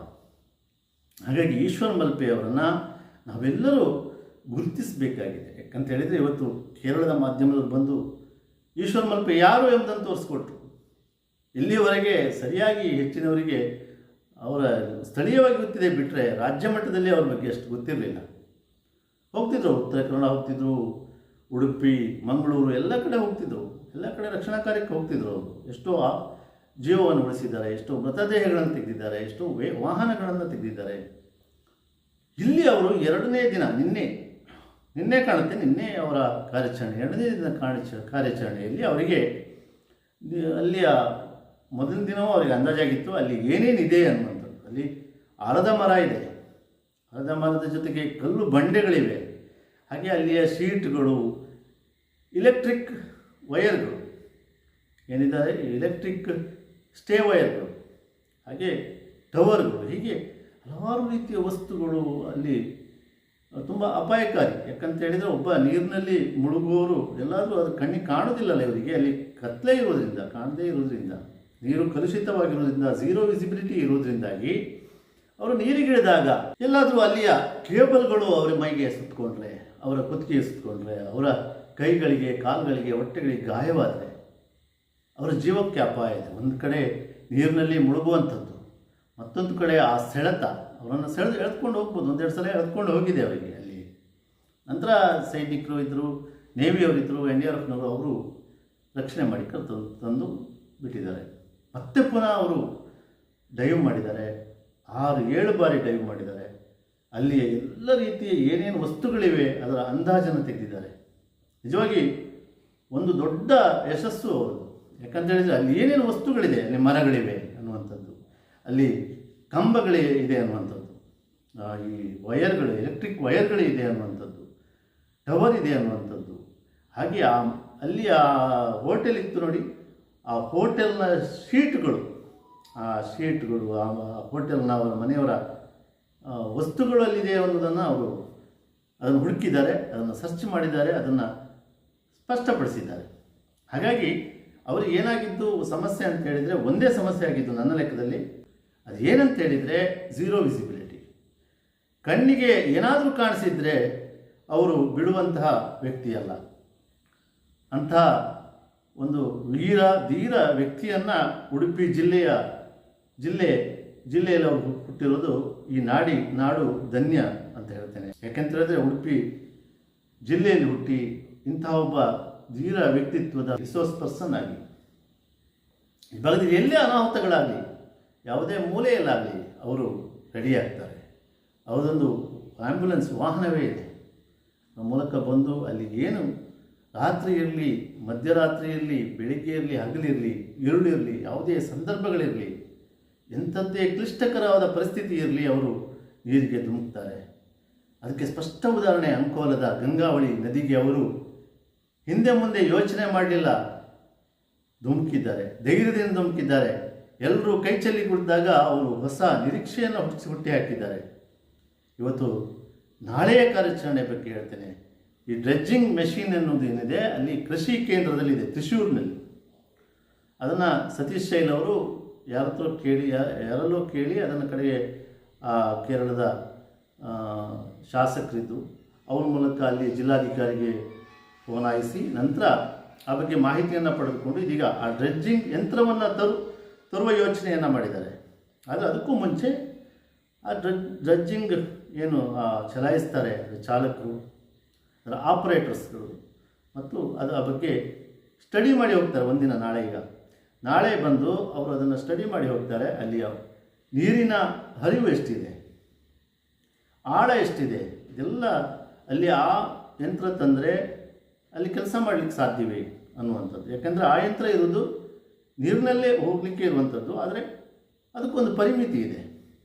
ಹಾಗಾಗಿ ಈಶ್ವರ್ ಮಲ್ಪೆಯವರನ್ನು ನಾವೆಲ್ಲರೂ ಗುರುತಿಸಬೇಕಾಗಿದೆ. ಯಾಕಂತ ಹೇಳಿದರೆ ಇವತ್ತು ಕೇರಳದ ಮಾಧ್ಯಮದವರು ಬಂದು ಈಶ್ವರ್ ಮಲ್ಪೆ ಯಾರು ಎಂಬುದನ್ನು ತೋರಿಸ್ಕೊಟ್ರು. ಇಲ್ಲಿಯವರೆಗೆ ಸರಿಯಾಗಿ ಹೆಚ್ಚಿನವರಿಗೆ ಅವರ ಸ್ಥಳೀಯವಾಗಿ ಗೊತ್ತಿದೆ, ಬಿಟ್ಟರೆ ರಾಜ್ಯ ಮಟ್ಟದಲ್ಲಿ ಅವ್ರ ಬಗ್ಗೆ ಅಷ್ಟು ಗೊತ್ತಿರಲಿಲ್ಲ. ಹೋಗ್ತಿದ್ರು, ಉತ್ತರ ಕನ್ನಡ ಹೋಗ್ತಿದ್ರು, ಉಡುಪಿ, ಮಂಗಳೂರು ಎಲ್ಲ ಕಡೆ ಹೋಗ್ತಿದ್ರು, ಎಲ್ಲ ಕಡೆ ರಕ್ಷಣಾ ಕಾರ್ಯಕ್ಕೆ ಹೋಗ್ತಿದ್ರು. ಅವರು ಎಷ್ಟೋ ಜೀವವನ್ನು ಉಳಿಸಿದ್ದಾರೆ, ಎಷ್ಟೋ ಮೃತದೇಹಗಳನ್ನು ತೆಗೆದಿದ್ದಾರೆ, ಎಷ್ಟೋ ವಾಹನಗಳನ್ನು ತೆಗೆದಿದ್ದಾರೆ. ಇಲ್ಲಿ ಅವರು 2ನೇ ದಿನ, ನಿನ್ನೆ ಕಾಣುತ್ತೆ, ನಿನ್ನೆ ಅವರ ಕಾರ್ಯಾಚರಣೆ, 2ನೇ ದಿನ ಕಾರ್ಯಾಚರಣೆಯಲ್ಲಿ ಅವರಿಗೆ ಅಲ್ಲಿಯ ಮೊದಲನೇ ದಿನವೂ ಅವರಿಗೆ ಅಂದಾಜಾಗಿತ್ತು ಅಲ್ಲಿ ಏನೇನಿದೆ ಅನ್ನುವಂಥದ್ದು. ಅಲ್ಲಿ ಆಲದ ಮರ ಇದೆ, ಆಲದ ಮರದ ಜೊತೆಗೆ ಕಲ್ಲು ಬಂಡೆಗಳಿವೆ, ಹಾಗೆ ಅಲ್ಲಿಯ ಶೀಟ್ಗಳು, ಇಲೆಕ್ಟ್ರಿಕ್ ವೈರ್ಗಳು ಏನಿದ್ದಾರೆ, ಎಲೆಕ್ಟ್ರಿಕ್ ಸ್ಟೇ ವೈರ್ಗಳು, ಹಾಗೆ ಟವರ್ಗಳು, ಹೀಗೆ ಹಲವಾರು ರೀತಿಯ ವಸ್ತುಗಳು ಅಲ್ಲಿ ತುಂಬ ಅಪಾಯಕಾರಿ. ಯಾಕಂತ ಹೇಳಿದರೆ ಒಬ್ಬ ನೀರಿನಲ್ಲಿ ಮುಳುಗುವವರು ಎಲ್ಲಾದರೂ ಅದು ಕಣ್ಣಿಗೆ ಕಾಣೋದಿಲ್ಲಲ್ಲ ಇವರಿಗೆ. ಅಲ್ಲಿ ಕತ್ತಲೆ ಇರೋದ್ರಿಂದ, ಕಾಣದೇ ಇರೋದ್ರಿಂದ, ನೀರು ಕಲುಷಿತವಾಗಿರೋದ್ರಿಂದ, ಝೀರೋ ವಿಸಿಬಿಲಿಟಿ ಇರೋದ್ರಿಂದಾಗಿ ಅವರು ನೀರಿಗಿಳಿದಾಗ ಎಲ್ಲಾದರೂ ಅಲ್ಲಿಯ ಕೇಬಲ್ಗಳು ಅವರ ಮೈಗೆ ಸುತ್ತಕೊಂಡ್ರೆ, ಅವರ ಕುತ್ತಿಗೆ ಸುತ್ತಕೊಂಡ್ರೆ, ಅವರ ಕೈಗಳಿಗೆ, ಕಾಲುಗಳಿಗೆ, ಹೊಟ್ಟೆಗಳಿಗೆ ಗಾಯವಾದರೆ ಅವರ ಜೀವಕ್ಕೆ ಅಪಾಯ ಇದೆ. ಒಂದು ಕಡೆ ನೀರಿನಲ್ಲಿ ಮುಳುಗುವಂಥದ್ದು, ಮತ್ತೊಂದು ಕಡೆ ಆ ಸೆಳೆತ ಅವರನ್ನು ಎಳೆದುಕೊಂಡು ಹೋಗ್ಬೋದು. 1-2 ಸಲ ಎಳೆದುಕೊಂಡು ಹೋಗಿದೆ ಅವರಿಗೆ. ಅಲ್ಲಿ ನಂತರ ಸೈನಿಕರು ಇದ್ದರು, ನೇವಿಯವರಿದ್ದರು, NDRF ಅವರು ರಕ್ಷಣೆ ಮಾಡಿ ತಂದು ಬಿಟ್ಟಿದ್ದಾರೆ. ಮತ್ತೆ ಪುನಃ ಅವರು ಡೈವ್ ಮಾಡಿದ್ದಾರೆ, 6-7 ಬಾರಿ ಡೈವ್ ಮಾಡಿದ್ದಾರೆ. ಅಲ್ಲಿ ಎಲ್ಲ ರೀತಿಯ ಏನೇನು ವಸ್ತುಗಳಿವೆ ಅದರ ಅಂದಾಜನ್ನು ತೆಗೆದಿದ್ದಾರೆ. ನಿಜವಾಗಿ ಒಂದು ದೊಡ್ಡ ಯಶಸ್ಸು ಅವರದು. ಯಾಕಂತ ಹೇಳಿದರೆ ಅಲ್ಲಿ ಏನೇನು ವಸ್ತುಗಳಿದೆ, ಅಲ್ಲಿ ಮರಗಳಿವೆ ಅನ್ನುವಂಥದ್ದು, ಅಲ್ಲಿ ಕಂಬಗಳಿದೆ ಅನ್ನುವಂಥದ್ದು, ಈ ವಯರ್ಗಳು, ಎಲೆಕ್ಟ್ರಿಕ್ ವಯರ್ಗಳಿದೆ ಅನ್ನುವಂಥದ್ದು, ಟವರ್ ಇದೆ ಅನ್ನುವಂಥದ್ದು. ಹಾಗೆ ಅಲ್ಲಿ ಆ ಹೋಟೆಲ್ ಇತ್ತು ನೋಡಿ, ಆ ಹೋಟೆಲ್ನ ಶೀಟ್ಗಳು, ಆ ಹೋಟೆಲ್ನ ಅವರ ಮನೆಯವರ ವಸ್ತುಗಳು ಅಲ್ಲಿದೆ ಅನ್ನೋದನ್ನು ಅವರು ಅದನ್ನು ಹುಡುಕಿದ್ದಾರೆ, ಅದನ್ನು ಸರ್ಚ್ ಮಾಡಿದ್ದಾರೆ, ಅದನ್ನು ಸ್ಪಷ್ಟಪಡಿಸಿದ್ದಾರೆ. ಹಾಗಾಗಿ ಅವರು ಏನಾಗಿದ್ದು ಸಮಸ್ಯೆ ಅಂತ ಹೇಳಿದರೆ, ಒಂದೇ ಸಮಸ್ಯೆ ಆಗಿದ್ದು ನನ್ನ ಲೆಕ್ಕದಲ್ಲಿ. ಅದು ಏನಂತ ಹೇಳಿದರೆ ಝೀರೋ ವಿಸಿಬಿಲಿಟಿ. ಕಣ್ಣಿಗೆ ಏನಾದರೂ ಕಾಣಿಸಿದರೆ ಅವರು ಬಿಡುವಂತಹ ವ್ಯಕ್ತಿಯಲ್ಲ. ಅಂತಹ ಒಂದು ಧೀರ ವ್ಯಕ್ತಿಯನ್ನು ಉಡುಪಿ ಜಿಲ್ಲೆಯಲ್ಲಿ ಅವರು ಹುಟ್ಟಿರೋದು ಈ ನಾಡು ಧನ್ಯ ಅಂತ ಹೇಳ್ತೇನೆ. ಯಾಕೆಂತ ಹೇಳಿದ್ರೆ ಉಡುಪಿ ಜಿಲ್ಲೆಯಲ್ಲಿ ಹುಟ್ಟಿ ಇಂತಹ ಒಬ್ಬ ಧೀರ ವ್ಯಕ್ತಿತ್ವದ ರಿಸೋರ್ಸ್ ಪರ್ಸನ್ ಆಗಿ ಈ ಭಾಗದಲ್ಲಿ ಎಲ್ಲೇ ಅನಾಹುತಗಳಾಗಲಿ ಯಾವುದೇ ಮೂಲೆಯಲ್ಲಾಗಲಿ ಅವರು ರೆಡಿಯಾಗ್ತಾರೆ. ಅವರದೊಂದು ಆ್ಯಂಬುಲೆನ್ಸ್ ವಾಹನವೇ ಇದೆ. ನಮ್ಮ ಮೂಲಕ ಬಂದು ಅಲ್ಲಿ ಏನು ರಾತ್ರಿ ಇರಲಿ, ಮಧ್ಯರಾತ್ರಿ ಇರಲಿ, ಬೆಳಿಗ್ಗೆ ಇರಲಿ, ಹಗಲಿರಲಿ, ಇರುಳಿರಲಿ, ಯಾವುದೇ ಸಂದರ್ಭಗಳಿರಲಿ, ಎಂಥದ್ದೇ ಕ್ಲಿಷ್ಟಕರವಾದ ಪರಿಸ್ಥಿತಿ ಇರಲಿ, ಅವರು ನೀರಿಗೆ ಧುಮುಕ್ತಾರೆ. ಅದಕ್ಕೆ ಸ್ಪಷ್ಟ ಉದಾಹರಣೆ ಅಂಕೋಲದ ಗಂಗಾವಳಿ ನದಿಗೆ ಅವರು ಹಿಂದೆ ಮುಂದೆ ಯೋಚನೆ ಮಾಡಲಿಲ್ಲ, ಧುಮುಕಿದ್ದಾರೆ, ಧೈರ್ಯದಿಂದ ಧುಮುಕಿದ್ದಾರೆ. ಎಲ್ಲರೂ ಕೈ ಚೆಲ್ಲಿ ಕುಳಿತಾಗ ಅವರು ಹೊಸ ನಿರೀಕ್ಷೆಯನ್ನು ಹುಟ್ಟಿ ಹಾಕಿದ್ದಾರೆ. ಇವತ್ತು ನಾಳೆಯ ಕಾರ್ಯಾಚರಣೆ ಬಗ್ಗೆ ಹೇಳ್ತೇನೆ. ಈ ಡ್ರೆಡ್ಜಿಂಗ್ ಮೆಷಿನ್ ಅನ್ನೋದು ಏನಿದೆ ಅಲ್ಲಿ ಕೃಷಿ ಕೇಂದ್ರದಲ್ಲಿದೆ ತ್ರಿಶೂರಿನಲ್ಲಿ. ಅದನ್ನು ಸತೀಶ್ ಶೈಲ್ ಅವರು ಯಾರಲ್ಲೋ ಕೇಳಿ ಅದನ್ನು ಕಡೆಗೆ ಕೇರಳದ ಶಾಸಕರಿದ್ದು ಅವ್ರ ಮೂಲಕ ಅಲ್ಲಿ ಜಿಲ್ಲಾಧಿಕಾರಿಗೆ ಫೋನ್ ಹಾಯಿಸಿ ನಂತರ ಆ ಬಗ್ಗೆ ಮಾಹಿತಿಯನ್ನು ಪಡೆದುಕೊಂಡು ಇದೀಗ ಆ ಡ್ರೆಡ್ಜಿಂಗ್ ಯಂತ್ರವನ್ನು ತರುವ ಯೋಚನೆಯನ್ನು ಮಾಡಿದ್ದಾರೆ. ಆದರೆ ಅದಕ್ಕೂ ಮುಂಚೆ ಆ ಡ್ರೆಡ್ಜಿಂಗ್ ಏನು ಚಲಾಯಿಸ್ತಾರೆ ಚಾಲಕರು, ಅದರ ಆಪರೇಟರ್ಸ್ಗಳು ಮತ್ತು ಆ ಬಗ್ಗೆ ಸ್ಟಡಿ ಮಾಡಿ ಹೋಗ್ತಾರೆ. ಒಂದಿನ ನಾಳೆ ಬಂದು ಅವರು ಅದನ್ನು ಸ್ಟಡಿ ಮಾಡಿ ಹೋಗ್ತಾರೆ. ಅಲ್ಲಿಯ ನೀರಿನ ಹರಿವು ಎಷ್ಟಿದೆ, ಆಳ ಎಷ್ಟಿದೆ, ಇದೆಲ್ಲ ಅಲ್ಲಿ ಆ ಯಂತ್ರ ತಂದರೆ ಅಲ್ಲಿ ಕೆಲಸ ಮಾಡಲಿಕ್ಕೆ ಸಾಧ್ಯವೇ ಅನ್ನುವಂಥದ್ದು. ಯಾಕೆಂದರೆ ಆ ಯಂತ್ರ ಇರೋದು ನೀರಿನಲ್ಲೇ ಹೋಗಲಿಕ್ಕೆ ಇರುವಂಥದ್ದು. ಆದರೆ ಅದಕ್ಕೊಂದು ಪರಿಮಿತಿ ಇದೆ.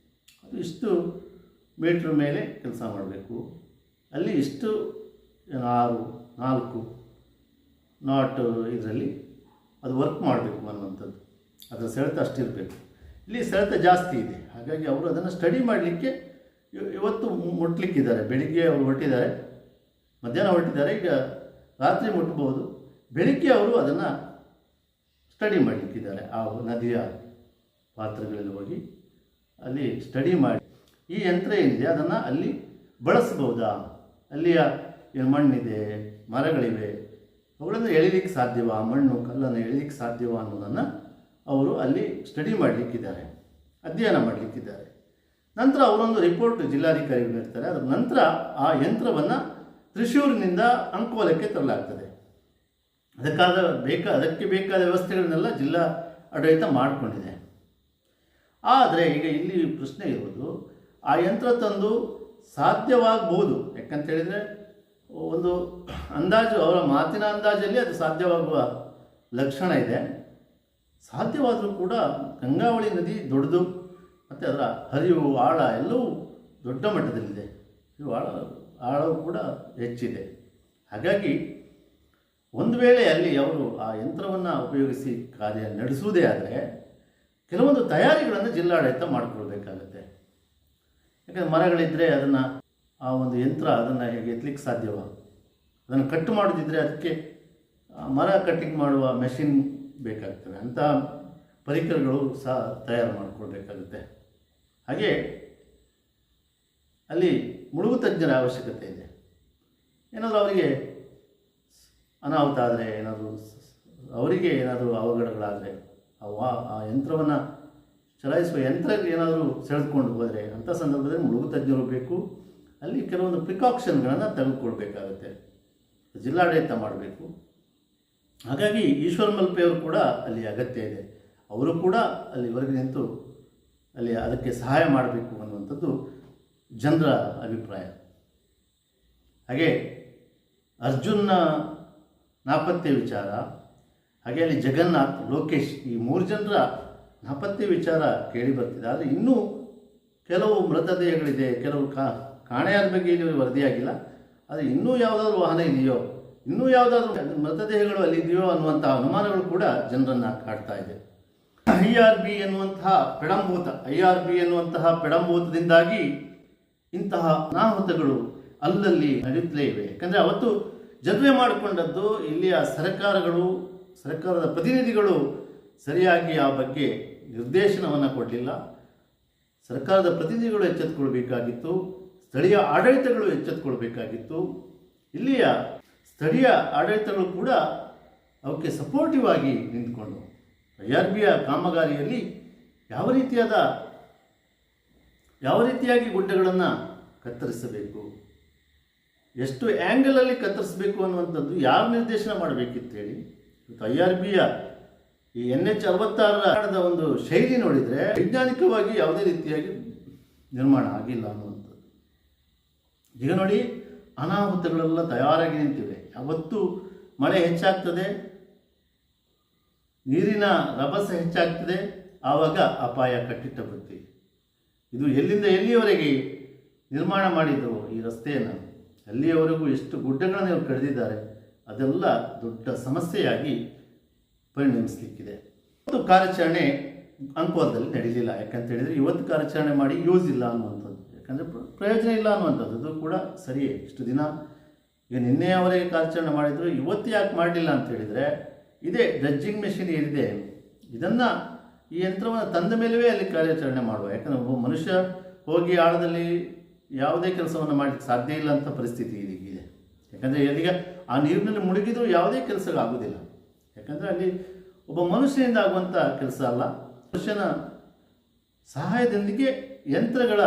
ಅದು ಇಷ್ಟು ಮೀಟ್ರ್ ಮೇಲೆ ಕೆಲಸ ಮಾಡಬೇಕು, ಅಲ್ಲಿ ಇಷ್ಟು 4 ನಾಟ್ ಇದರಲ್ಲಿ ಅದು ವರ್ಕ್ ಮಾಡಬೇಕು ಅನ್ನುವಂಥದ್ದು. ಅದರ ಸೆಳೆತ ಅಷ್ಟಿರಬೇಕು. ಇಲ್ಲಿ ಸೆಳೆತ ಜಾಸ್ತಿ ಇದೆ. ಹಾಗಾಗಿ ಅವರು ಅದನ್ನು ಸ್ಟಡಿ ಮಾಡಲಿಕ್ಕೆ ಇವತ್ತು ಮುಟ್ಲಿಕ್ಕಿದ್ದಾರೆ. ಬೆಳಿಗ್ಗೆ ಅವರು ಹೊರಟಿದ್ದಾರೆ, ಮಧ್ಯಾಹ್ನ ಹೊರಟಿದ್ದಾರೆ, ಈಗ ರಾತ್ರಿ ಮುಟ್ಬೋದು. ಬೆಳಿಗ್ಗೆ ಅವರು ಅದನ್ನು ಸ್ಟಡಿ ಮಾಡಲಿಕ್ಕಿದ್ದಾರೆ. ಆ ನದಿಯ ಪಾತ್ರಗಳಲ್ಲಿ ಹೋಗಿ ಅಲ್ಲಿ ಸ್ಟಡಿ ಮಾಡಿ ಈ ಯಂತ್ರ ಏನಿದೆ ಅದನ್ನು ಅಲ್ಲಿ ಬಳಸ್ಬೋದಾ, ಅಲ್ಲಿಯ ಏನು ಮಣ್ಣಿದೆ, ಮರಗಳಿವೆ, ಅವುಗಳನ್ನು ಎಳಿಲಿಕ್ಕೆ ಸಾಧ್ಯವಾ, ಮಣ್ಣು ಕಲ್ಲನ್ನು ಎಳಿಲಿಕ್ಕೆ ಸಾಧ್ಯವಾ ಅನ್ನೋದನ್ನು ಅವರು ಅಲ್ಲಿ ಸ್ಟಡಿ ಮಾಡಲಿಕ್ಕಿದ್ದಾರೆ, ಅಧ್ಯಯನ ಮಾಡಲಿಕ್ಕಿದ್ದಾರೆ. ನಂತರ ಅವರೊಂದು ರಿಪೋರ್ಟ್ ಜಿಲ್ಲಾಧಿಕಾರಿಗಳು ಇರ್ತಾರೆ. ಅದರ ನಂತರ ಆ ಯಂತ್ರವನ್ನು ತ್ರಿಶೂರಿನಿಂದ ಅಂಕೋಲಕ್ಕೆ ತರಲಾಗ್ತದೆ. ಅದಕ್ಕೆ ಬೇಕಾದ ವ್ಯವಸ್ಥೆಗಳನ್ನೆಲ್ಲ ಜಿಲ್ಲಾ ಆಡಳಿತ ಮಾಡಿಕೊಂಡಿದೆ. ಆದರೆ ಈಗ ಇಲ್ಲಿ ಪ್ರಶ್ನೆ ಇರುವುದು, ಆ ಯಂತ್ರ ತಂದು ಸಾಧ್ಯವಾಗಬಹುದು. ಯಾಕಂತ ಹೇಳಿದರೆ ಒಂದು ಅಂದಾಜು, ಅವರ ಮಾತಿನ ಅಂದಾಜಲ್ಲಿ ಅದು ಸಾಧ್ಯವಾಗುವ ಲಕ್ಷಣ ಇದೆ. ಸಾಧ್ಯವಾದರೂ ಕೂಡ ಗಂಗಾವಳಿ ನದಿ ದೊಡ್ಡದು ಮತ್ತು ಅದರ ಹರಿವು, ಆಳ ಎಲ್ಲವೂ ದೊಡ್ಡ ಮಟ್ಟದಲ್ಲಿದೆ. ಆಳವು ಕೂಡ ಹೆಚ್ಚಿದೆ. ಹಾಗಾಗಿ ಒಂದು ವೇಳೆ ಅಲ್ಲಿ ಅವರು ಆ ಯಂತ್ರವನ್ನು ಉಪಯೋಗಿಸಿ ಕಾರ್ಯ ನಡೆಸುವುದೇ ಆದರೆ ಕೆಲವೊಂದು ತಯಾರಿಗಳನ್ನು ಜಿಲ್ಲಾಡಳಿತ ಮಾಡಿಕೊಳ್ಬೇಕಾಗತ್ತೆ. ಯಾಕಂದರೆ ಮರಗಳಿದ್ದರೆ ಅದನ್ನು ಆ ಒಂದು ಯಂತ್ರ ಅದನ್ನು ಹೇಗೆ ಎತ್ತಲಿಕ್ಕೆ ಸಾಧ್ಯವ, ಅದನ್ನು ಕಟ್ ಮಾಡೋದಿದ್ದರೆ ಅದಕ್ಕೆ ಮರ ಕಟ್ಟಿಂಗ್ ಮಾಡುವ ಮೆಷಿನ್ ಬೇಕಾಗ್ತವೆ. ಅಂಥ ಪರಿಕರಗಳು ಸಹ ತಯಾರು ಮಾಡಿಕೊಳ್ಬೇಕಾಗುತ್ತೆ. ಹಾಗೆ ಅಲ್ಲಿ ಮುಳುಗು ತಜ್ಞರ ಅವಶ್ಯಕತೆ ಇದೆ. ಏನಾದರೂ ಅವರಿಗೆ ಅನಾಹುತ ಆದರೆ, ಅವರಿಗೆ ಏನಾದರೂ ಅವಘಡಗಳಾದರೆ, ಆ ಯಂತ್ರವನ್ನು ಚಲಾಯಿಸುವ ಯಂತ್ರಕ್ಕೆ ಏನಾದರೂ ಸೆಳೆದುಕೊಂಡು ಹೋದರೆ ಅಂಥ ಸಂದರ್ಭದಲ್ಲಿ ಮುಳುಗು ತಜ್ಞರು ಬೇಕು. ಅಲ್ಲಿ ಕೆಲವೊಂದು ಪ್ರಿಕಾಕ್ಷನ್ಗಳನ್ನು ತೆಗೆದುಕೊಳ್ಬೇಕಾಗುತ್ತೆ, ಜಿಲ್ಲಾಡಳಿತ ಮಾಡಬೇಕು. ಹಾಗಾಗಿ ಈಶ್ವರ ಮಲ್ಪೆ ಅವರು ಕೂಡ ಅಲ್ಲಿ ಅಗತ್ಯ ಇದೆ. ಅವರು ಕೂಡ ಅಲ್ಲಿ ಹೊರಗೆ ನಿಂತು ಅಲ್ಲಿ ಅದಕ್ಕೆ ಸಹಾಯ ಮಾಡಬೇಕು ಅನ್ನುವಂಥದ್ದು ಜನರ ಅಭಿಪ್ರಾಯ. ಹಾಗೆ ಅರ್ಜುನ್ನ ನಾಪತ್ತೆ ವಿಚಾರ, ಹಾಗೆ ಅಲ್ಲಿ ಜಗನ್ನಾಥ್, ಲೋಕೇಶ್, ಈ 3 ಜನರ ನಾಪತ್ತೆ ವಿಚಾರ ಕೇಳಿ ಬರ್ತಿದೆ. ಆದರೆ ಇನ್ನೂ ಕೆಲವು ಮೃತದೇಹಗಳಿದೆ, ಕೆಲವು ಕಾಣೆಯಾದ ಬಗ್ಗೆ ಇಲ್ಲಿ ವರದಿಯಾಗಿಲ್ಲ. ಆದರೆ ಇನ್ನೂ ಯಾವುದಾದ್ರೂ ವಾಹನ ಇದೆಯೋ, ಇನ್ನೂ ಯಾವುದಾದ್ರೂ ಮೃತದೇಹಗಳು ಅಲ್ಲಿದೆಯೋ ಅನ್ನುವಂಥ ಅನುಮಾನಗಳು ಕೂಡ ಜನರನ್ನು ಕಾಡ್ತಾ ಇದೆ. IRB ಎನ್ನುವಂತಹ ಪೆಡಂಭೂತದಿಂದಾಗಿ ಇಂತಹ ಅನಾಹುತಗಳು ಅಲ್ಲಲ್ಲಿ ನಡೆಯುತ್ತಲೇ ಇವೆ. ಯಾಕಂದರೆ ಅವತ್ತು ಜನರೇ ಮಾಡಿಕೊಂಡದ್ದು ಇಲ್ಲಿಯ ಸರ್ಕಾರದ ಪ್ರತಿನಿಧಿಗಳು ಸರಿಯಾಗಿ ಆ ಬಗ್ಗೆ ನಿರ್ದೇಶನವನ್ನು ಕೊಡಲಿಲ್ಲ. ಸರ್ಕಾರದ ಪ್ರತಿನಿಧಿಗಳು ಎಚ್ಚೆತ್ತುಕೊಳ್ಬೇಕಾಗಿತ್ತು, ಸ್ಥಳೀಯ ಆಡಳಿತಗಳು ಎಚ್ಚೆತ್ತುಕೊಳ್ಬೇಕಾಗಿತ್ತು. ಇಲ್ಲಿಯ ಸ್ಥಳೀಯ ಆಡಳಿತಗಳು ಕೂಡ ಅವಕ್ಕೆ ಸಪೋರ್ಟಿವ್ ಆಗಿ ನಿಂತುಕೊಂಡು IRBಯ ಕಾಮಗಾರಿಯಲ್ಲಿ ಯಾವ ರೀತಿಯಾದ ಯಾವ ರೀತಿಯಾಗಿ ಗುಡ್ಡಗಳನ್ನು ಕತ್ತರಿಸಬೇಕು, ಎಷ್ಟು ಆ್ಯಂಗಲಲ್ಲಿ ಕತ್ತರಿಸಬೇಕು ಅನ್ನುವಂಥದ್ದು ಯಾರು ನಿರ್ದೇಶನ ಮಾಡಬೇಕಿತ್ತು ಹೇಳಿ. ಇವತ್ತು IRBಯ ಈ NH 66ರ ಒಂದು ಶೈಲಿ ನೋಡಿದರೆ ವೈಜ್ಞಾನಿಕವಾಗಿ ಯಾವುದೇ ರೀತಿಯಾಗಿ ನಿರ್ಮಾಣ ಆಗಿಲ್ಲ ಅನ್ನುವಂಥದ್ದು. ಈಗ ನೋಡಿ, ಅನಾಹುತಗಳೆಲ್ಲ ತಯಾರಾಗಿ ನಿಂತಿವೆ. ಯಾವತ್ತು ಮಳೆ ಹೆಚ್ಚಾಗ್ತದೆ, ನೀರಿನ ರಭಸ ಹೆಚ್ಚಾಗ್ತದೆ, ಆವಾಗ ಅಪಾಯ ಕಟ್ಟಿಟ್ಟ ಬುತ್ತಿ. ಇದು ಎಲ್ಲಿಂದ ಎಲ್ಲಿಯವರೆಗೆ ನಿರ್ಮಾಣ ಮಾಡಿದ್ರು ಈ ರಸ್ತೆಯನ್ನು, ಅಲ್ಲಿಯವರೆಗೂ ಎಷ್ಟು ಗುಡ್ಡಗಳನ್ನು ಇವರು ಕಳೆದಿದ್ದಾರೆ, ಅದೆಲ್ಲ ದೊಡ್ಡ ಸಮಸ್ಯೆಯಾಗಿ ಪರಿಣಮಿಸಲಿಕ್ಕಿದೆ. ಇವತ್ತು ಕಾರ್ಯಾಚರಣೆ ಅಂಕೋಲದಲ್ಲಿ ನಡೀಲಿಲ್ಲ. ಯಾಕಂತ ಹೇಳಿದರೆ ಇವತ್ತು ಕಾರ್ಯಾಚರಣೆ ಮಾಡಿ ಯೂಸ್ ಇಲ್ಲ ಅನ್ನುವಂಥದ್ದು, ಯಾಕಂದರೆ ಪ್ರಯೋಜನ ಇಲ್ಲ ಅನ್ನುವಂಥದ್ದು. ಅದು ಕೂಡ ಸರಿಯೇ. ಇಷ್ಟು ದಿನ ಈಗ ನಿನ್ನೆಯವರೆಗೆ ಕಾರ್ಯಾಚರಣೆ ಮಾಡಿದ್ರು, ಇವತ್ತು ಯಾಕೆ ಮಾಡಲಿಲ್ಲ ಅಂತ ಹೇಳಿದರೆ, ಇದೇ ಡ್ರಜ್ಜಿಂಗ್ ಮೆಷಿನ್ ಏನಿದೆ ಇದನ್ನು, ಈ ಯಂತ್ರವನ್ನು ತಂದ ಮೇಲೇ ಅಲ್ಲಿ ಕಾರ್ಯಾಚರಣೆ ಮಾಡುವ. ಯಾಕಂದರೆ ಒಬ್ಬ ಮನುಷ್ಯ ಹೋಗಿ ಆಳದಲ್ಲಿ ಯಾವುದೇ ಕೆಲಸವನ್ನು ಮಾಡಲಿಕ್ಕೆ ಸಾಧ್ಯ ಇಲ್ಲ ಅಂತ ಪರಿಸ್ಥಿತಿ ಇದೀಗಿದೆ. ಯಾಕಂದರೆ ಈಗ ಆ ನೀರಿನಲ್ಲಿ ಮುಳುಗಿದ್ರೂ ಯಾವುದೇ ಕೆಲಸಗಳಾಗೋದಿಲ್ಲ. ಯಾಕಂದರೆ ಅಲ್ಲಿ ಒಬ್ಬ ಮನುಷ್ಯನಿಂದ ಆಗುವಂಥ ಕೆಲಸ ಅಲ್ಲ, ಮನುಷ್ಯನ ಸಹಾಯದೊಂದಿಗೆ ಯಂತ್ರಗಳ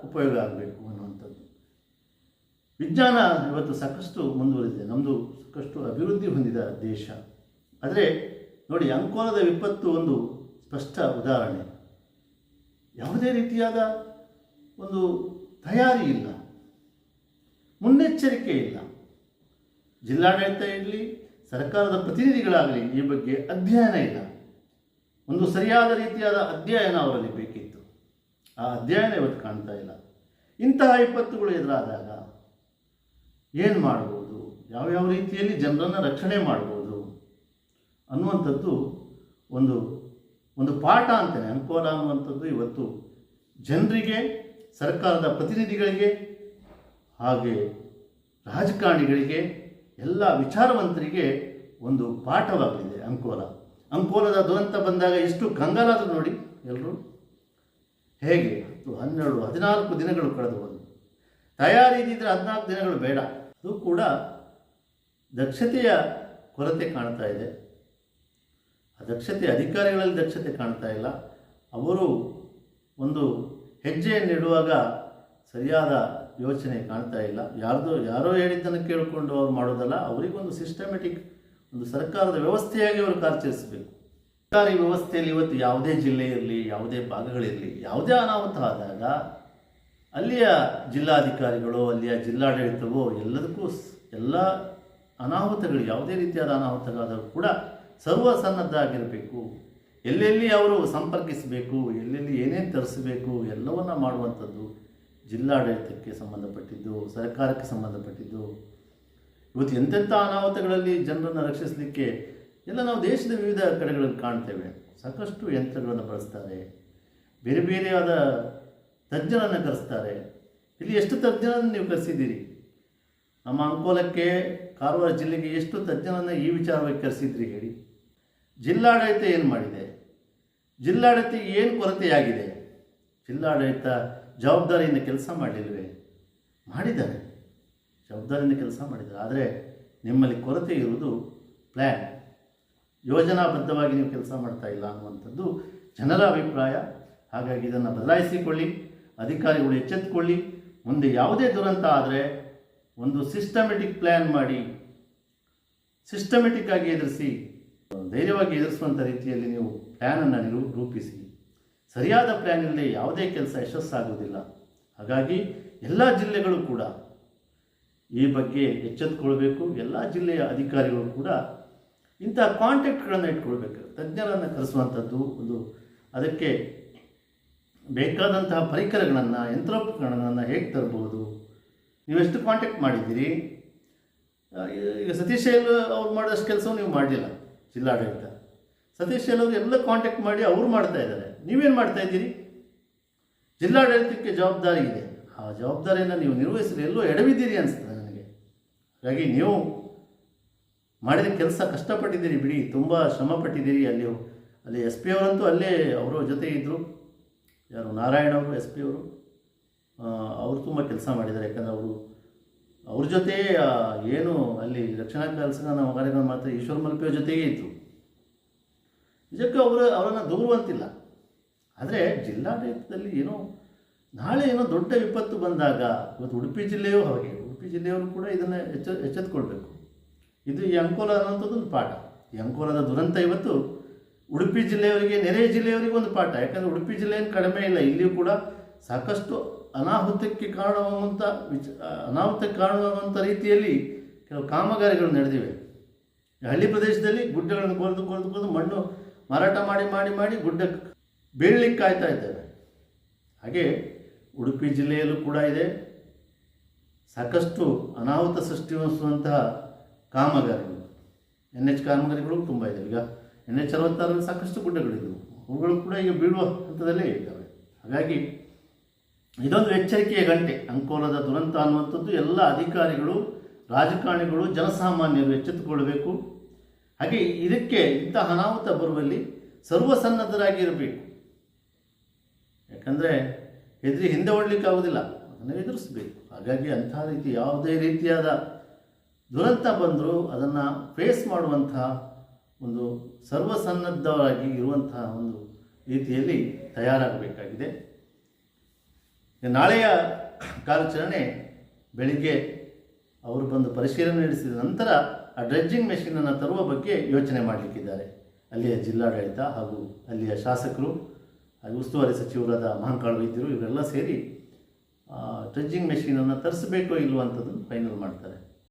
ಉಪಯೋಗ ಆಗಬೇಕು ಅನ್ನುವಂಥದ್ದು. ವಿಜ್ಞಾನ ಇವತ್ತು ಸಾಕಷ್ಟು ಮುಂದುವರಿದಿದೆ, ನಮ್ಮದು ಸಾಕಷ್ಟು ಅಭಿವೃದ್ಧಿ ಹೊಂದಿದ ದೇಶ. ಆದರೆ ನೋಡಿ, ಅಂಕೋಲದ ವಿಪತ್ತು ಒಂದು ಸ್ಪಷ್ಟ ಉದಾಹರಣೆ. ಯಾವುದೇ ರೀತಿಯಾದ ಒಂದು ತಯಾರಿ ಇಲ್ಲ, ಮುನ್ನೆಚ್ಚರಿಕೆ ಇಲ್ಲ. ಜಿಲ್ಲಾಡಳಿತ ಇರಲಿ, ಸರ್ಕಾರದ ಪ್ರತಿನಿಧಿಗಳಾಗಲಿ ಈ ಬಗ್ಗೆ ಅಧ್ಯಯನ ಇಲ್ಲ. ಒಂದು ಸರಿಯಾದ ರೀತಿಯಾದ ಅಧ್ಯಯನ ಅವರಲ್ಲಿ ಬೇಕಿತ್ತು. ಆ ಅಧ್ಯಯನ ಇವತ್ತು ಕಾಣ್ತಾ ಇಲ್ಲ. ಇಂತಹ ವಿಪತ್ತುಗಳು ಎದುರಾದಾಗ ಏನು ಮಾಡ್ಬೋದು, ಯಾವ್ಯಾವ ರೀತಿಯಲ್ಲಿ ಜನರನ್ನು ರಕ್ಷಣೆ ಮಾಡ್ಬೋದು ಅನ್ನುವಂಥದ್ದು ಒಂದು ಪಾಠ ಅಂತಲೇ ಅಂಕೋಲ ಅನ್ನುವಂಥದ್ದು ಇವತ್ತು ಜನರಿಗೆ, ಸರ್ಕಾರದ ಪ್ರತಿನಿಧಿಗಳಿಗೆ, ಹಾಗೆ ರಾಜಕಾರಣಿಗಳಿಗೆ, ಎಲ್ಲ ವಿಚಾರವಂತರಿಗೆ ಒಂದು ಪಾಠವಾಗಲಿದೆ ಅಂಕೋಲದ ದುರಂತ ಬಂದಾಗ ಎಷ್ಟು ಕಂಗಾಲಾದರೂ ನೋಡಿ ಎಲ್ಲರೂ. ಹೇಗೆ 12, 14 ದಿನಗಳು ಕಳೆದು ಹೋದವು. ತಯಾರಿ ಇದ್ದಿದ್ರೆ 14 ದಿನಗಳು ಬೇಡ. ಅದು ಕೂಡ ದಕ್ಷತೆಯ ಕೊರತೆ ಕಾಣ್ತಾ ಇದೆ. ಆ ದಕ್ಷತೆ, ಅಧಿಕಾರಿಗಳಲ್ಲಿ ದಕ್ಷತೆ ಕಾಣ್ತಾ ಇಲ್ಲ. ಅವರು ಒಂದು ಹೆಜ್ಜೆಯನ್ನಿಡುವಾಗ ಸರಿಯಾದ ಯೋಚನೆ ಕಾಣ್ತಾ ಇಲ್ಲ. ಯಾರೋ ಹೇಳಿದ್ದನ್ನು ಕೇಳಿಕೊಂಡು ಅವ್ರು ಮಾಡೋದಲ್ಲ, ಅವರಿಗೊಂದು ಸಿಸ್ಟಮೆಟಿಕ್ ಒಂದು ಸರ್ಕಾರದ ವ್ಯವಸ್ಥೆಯಾಗಿ ಅವರು ಕಾರ್ಯಚರಿಸಬೇಕು. ಸರ್ಕಾರಿ ವ್ಯವಸ್ಥೆಯಲ್ಲಿ ಇವತ್ತು ಯಾವುದೇ ಜಿಲ್ಲೆ ಇರಲಿ, ಯಾವುದೇ ಭಾಗಗಳಿರಲಿ, ಯಾವುದೇ ಅನಾಹುತ ಆದಾಗ ಅಲ್ಲಿಯ ಜಿಲ್ಲಾಧಿಕಾರಿಗಳು, ಅಲ್ಲಿಯ ಜಿಲ್ಲಾಡಳಿತವೋ ಎಲ್ಲ ಅನಾಹುತಗಳು, ಯಾವುದೇ ರೀತಿಯಾದ ಅನಾಹುತಗಳಾದರೂ ಕೂಡ ಸರ್ವಸನ್ನದ್ಧ ಆಗಿರಬೇಕು. ಎಲ್ಲೆಲ್ಲಿ ಅವರು ಸಂಪರ್ಕಿಸಬೇಕು, ಎಲ್ಲೆಲ್ಲಿ ಏನೇನು ತರಿಸಬೇಕು ಎಲ್ಲವನ್ನ ಮಾಡುವಂಥದ್ದು ಜಿಲ್ಲಾಡಳಿತಕ್ಕೆ ಸಂಬಂಧಪಟ್ಟಿದ್ದು, ಸರ್ಕಾರಕ್ಕೆ ಸಂಬಂಧಪಟ್ಟಿದ್ದು. ಇವತ್ತು ಎಂತೆಂಥ ಅನಾಹುತಗಳಲ್ಲಿ ಜನರನ್ನು ರಕ್ಷಿಸಲಿಕ್ಕೆ ಎಲ್ಲ ನಾವು ದೇಶದ ವಿವಿಧ ಕಡೆಗಳಲ್ಲಿ ಕಾಣ್ತೇವೆ. ಸಾಕಷ್ಟು ಯಂತ್ರಗಳನ್ನು ಬಳಸ್ತಾರೆ, ಬೇರೆ ಬೇರೆಯಾದ ತಜ್ಞರನ್ನು ಕರೆಸ್ತಾರೆ. ಇಲ್ಲಿ ಎಷ್ಟು ತಜ್ಞರನ್ನು ನೀವು ಕರೆಸಿದ್ದೀರಿ? ನಮ್ಮ ಅಂಕೋಲಕ್ಕೆ, ಕಾರವಾರ ಜಿಲ್ಲೆಗೆ ಎಷ್ಟು ತಜ್ಞರನ್ನು ಈ ವಿಚಾರವಾಗಿ ಕರೆಸಿದ್ರಿ ಹೇಳಿ? ಜಿಲ್ಲಾಡಳಿತ ಏನು ಮಾಡಿದೆ? ಜಿಲ್ಲಾಡಳಿತ ಏನು ಕೊರತೆಯಾಗಿದೆ? ಜಿಲ್ಲಾಡಳಿತ ಜವಾಬ್ದಾರಿಯಿಂದ ಕೆಲಸ ಮಾಡಲಿಲ್ವೇ? ಮಾಡಿದ್ದಾರೆ, ಜವಾಬ್ದಾರಿಯಿಂದ ಕೆಲಸ ಮಾಡಿದ್ದಾರೆ. ಆದರೆ ನಿಮ್ಮಲ್ಲಿ ಕೊರತೆ ಇರುವುದು ಪ್ಲ್ಯಾನ್, ಯೋಜನಾಬದ್ಧವಾಗಿ ನೀವು ಕೆಲಸ ಮಾಡ್ತಾ ಇಲ್ಲ ಅನ್ನುವಂಥದ್ದು ಜನರ ಅಭಿಪ್ರಾಯ. ಹಾಗಾಗಿ ಇದನ್ನು ಬದಲಾಯಿಸಿಕೊಳ್ಳಿ, ಅಧಿಕಾರಿಗಳು ಎಚ್ಚೆತ್ತುಕೊಳ್ಳಿ. ಮುಂದೆ ಯಾವುದೇ ದುರಂತ ಆದರೆ ಒಂದು ಸಿಸ್ಟಮೆಟಿಕ್ ಪ್ಲ್ಯಾನ್ ಮಾಡಿ, ಸಿಸ್ಟಮೆಟಿಕ್ ಆಗಿ ಎದುರಿಸಿ, ಧೈರ್ಯವಾಗಿ ಎದುರಿಸುವಂಥ ರೀತಿಯಲ್ಲಿ ನೀವು ಪ್ಲ್ಯಾನನ್ನು ರೂಪಿಸಿ. ಸರಿಯಾದ ಪ್ಲ್ಯಾನ್ ಇಲ್ಲದೆ ಯಾವುದೇ ಕೆಲಸ ಯಶಸ್ಸಾಗುವುದಿಲ್ಲ. ಹಾಗಾಗಿ ಎಲ್ಲ ಜಿಲ್ಲೆಗಳು ಕೂಡ ಈ ಬಗ್ಗೆ ಎಚ್ಚೆತ್ತುಕೊಳ್ಬೇಕು. ಎಲ್ಲ ಜಿಲ್ಲೆಯ ಅಧಿಕಾರಿಗಳು ಕೂಡ ಇಂಥ ಕಾಂಟ್ಯಾಕ್ಟ್ಗಳನ್ನು ಇಟ್ಕೊಳ್ಬೇಕು. ತಜ್ಞರನ್ನು ಕರೆಸುವಂಥದ್ದು ಅದಕ್ಕೆ ಬೇಕಾದಂತಹ ಪರಿಕರಗಳನ್ನು, ಯಂತ್ರೋಪಕರಣಗಳನ್ನು ಹೇಗೆ ತರಬಹುದು, ನೀವೆಷ್ಟು ಕಾಂಟ್ಯಾಕ್ಟ್ ಮಾಡಿದ್ದೀರಿ? ಈಗ ಸತೀಶ್ ಅವ್ರು ಮಾಡಿದಷ್ಟು ಕೆಲಸವನ್ನು ನೀವು ಮಾಡಲಿಲ್ಲ. ಜಿಲ್ಲಾಡಳಿತ ಸತೀಶ್ ಅವರು ಎಲ್ಲ ಕಾಂಟ್ಯಾಕ್ಟ್ ಮಾಡಿ ಅವರು ಮಾಡ್ತಾ ಇದ್ದಾರೆ. ನೀವೇನು ಮಾಡ್ತಾ ಇದ್ದೀರಿ? ಜಿಲ್ಲಾಡಳಿತಕ್ಕೆ ಜವಾಬ್ದಾರಿ ಇದೆ, ಆ ಜವಾಬ್ದಾರಿಯನ್ನು ನೀವು ನಿರ್ವಹಿಸಲು ಎಲ್ಲೋ ಎಡವಿದ್ದೀರಿ ಅನಿಸ್ತದೆ ನನಗೆ. ಹಾಗಾಗಿ ನೀವು ಮಾಡಿದ ಕೆಲಸ ಕಷ್ಟಪಟ್ಟಿದ್ದೀರಿ ಬಿಡಿ, ತುಂಬ ಶ್ರಮಪಟ್ಟಿದ್ದೀರಿ. ಅಲ್ಲಿ SP ಅವರಂತೂ ಅಲ್ಲೇ ಅವರ ಜೊತೆ ಇದ್ದರು. ಯಾರು, ನಾರಾಯಣ ಅವರು, SP ಅವರು, ಅವರು ತುಂಬ ಕೆಲಸ ಮಾಡಿದ್ದಾರೆ. ಯಾಕಂದರೆ ಅವ್ರ ಜೊತೆ ಏನು ಅಲ್ಲಿ ರಕ್ಷಣಾ ಕಾರ್ಯಕ್ರಮ ಮಾಡ್ತಾರೆ, ಈಶ್ವರ ಮಲ್ಪೆಯ ಜೊತೆಗೇ ಇದ್ದರು. ನಿಜಕ್ಕೂ ಅವರನ್ನು ದೂರುವಂತಿಲ್ಲ. ಆದರೆ ಜಿಲ್ಲಾಡಳಿತದಲ್ಲಿ ಏನೋ ನಾಳೆ ಏನೋ ದೊಡ್ಡ ವಿಪತ್ತು ಬಂದಾಗ, ಇವತ್ತು ಉಡುಪಿ ಜಿಲ್ಲೆಯೂ ಹಾಗೆ, ಉಡುಪಿ ಜಿಲ್ಲೆಯವರು ಕೂಡ ಇದನ್ನು ಎಚ್ಚೆತ್ತುಕೊಳ್ಬೇಕು. ಇದು ಈ ಅಂಕೋಲ ಅನ್ನೋಂಥದ್ದೊಂದು ಪಾಠ. ಈ ಅಂಕೋಲದ ದುರಂತ ಇವತ್ತು ಉಡುಪಿ ಜಿಲ್ಲೆಯವರಿಗೆ, ನೆರೆಯ ಜಿಲ್ಲೆಯವರಿಗೆ ಒಂದು ಪಾಠ. ಯಾಕಂದರೆ ಉಡುಪಿ ಜಿಲ್ಲೆಯನ್ನು ಕಡಿಮೆ ಇಲ್ಲ, ಇಲ್ಲಿಯೂ ಕೂಡ ಸಾಕಷ್ಟು ಅನಾಹುತಕ್ಕೆ ಕಾರಣವಾಗುವಂಥ ರೀತಿಯಲ್ಲಿ ಕೆಲವು ಕಾಮಗಾರಿಗಳು ನಡೆದಿವೆ. ಹಳ್ಳಿ ಪ್ರದೇಶದಲ್ಲಿ ಗುಡ್ಡಗಳನ್ನು ಕೊರೆದು ಮಣ್ಣು ಮಾರಾಟ ಮಾಡಿ ಗುಡ್ಡ ಬೀಳಲಿಕ್ಕೆ ಕಾಯ್ತಾ ಇದ್ದೇವೆ. ಹಾಗೆ ಉಡುಪಿ ಜಿಲ್ಲೆಯಲ್ಲೂ ಕೂಡ ಇದೆ ಸಾಕಷ್ಟು ಅನಾಹುತ ಸೃಷ್ಟಿಸುವಂತಹ ಕಾಮಗಾರಿಗಳು. NH ಕಾಮಗಾರಿಗಳು ತುಂಬ ಇದೆ. ಈಗ NH 66ರಲ್ಲಿ ಸಾಕಷ್ಟು ಗುಡ್ಡಗಳಿದ್ದವು, ಅವುಗಳು ಕೂಡ ಈಗ ಬೀಳುವ ಹಂತದಲ್ಲೇ ಇದ್ದಾವೆ. ಹಾಗಾಗಿ ಇದೊಂದು ಎಚ್ಚರಿಕೆಯ ಗಂಟೆ. ಅಂಕೋಲದ ದುರಂತ ಅನ್ನುವಂಥದ್ದು ಎಲ್ಲ ಅಧಿಕಾರಿಗಳು, ರಾಜಕಾರಣಿಗಳು, ಜನಸಾಮಾನ್ಯರು ಎಚ್ಚೆತ್ತುಕೊಳ್ಳಬೇಕು. ಹಾಗೆ ಇದಕ್ಕೆ ಇಂತಹ ಅನಾಹುತ ಬರುವಲ್ಲಿ ಸರ್ವಸನ್ನದ್ಧರಾಗಿರಬೇಕು. ಯಾಕಂದರೆ ಹಿಂದೆ ಓಡಲಿಕ್ಕಾಗೋದಿಲ್ಲ, ಅದನ್ನು ಎದುರಿಸಬೇಕು. ಹಾಗಾಗಿ ಅಂತಹ ರೀತಿ ಯಾವುದೇ ರೀತಿಯಾದ ದುರಂತ ಬಂದರೂ ಅದನ್ನು ಫೇಸ್ ಮಾಡುವಂತಹ ಒಂದು ಸರ್ವಸನ್ನದ್ಧವಾಗಿ ಇರುವಂತಹ ಒಂದು ರೀತಿಯಲ್ಲಿ ತಯಾರಾಗಬೇಕಾಗಿದೆ. ನಾಳೆಯ ಕಾರ್ಯಾಚರಣೆ ಬೆಳಿಗ್ಗೆ ಅವರು ಬಂದು ಪರಿಶೀಲನೆ ನಡೆಸಿದ ನಂತರ ಆ ಡ್ರೆಡ್ಜಿಂಗ್ ಮೆಷಿನನ್ನು ತರುವ ಬಗ್ಗೆ ಯೋಚನೆ ಮಾಡಲಿಕ್ಕಿದ್ದಾರೆ. ಅಲ್ಲಿಯ ಜಿಲ್ಲಾಡಳಿತ ಹಾಗೂ ಅಲ್ಲಿಯ ಶಾಸಕರು ಹಾಗೂ ಉಸ್ತುವಾರಿ ಸಚಿವರಾದ ಮಹಾಂಕಾಳ್ ವೈದ್ಯರು ಇವರೆಲ್ಲ ಸೇರಿ ಡ್ರೆಡ್ಜಿಂಗ್ ಮೆಷಿನನ್ನು ತರಿಸಬೇಕೋ ಇಲ್ಲವೋ ಅಂಥದ್ದನ್ನು ಫೈನಲ್ ಮಾಡ್ತಾರೆ.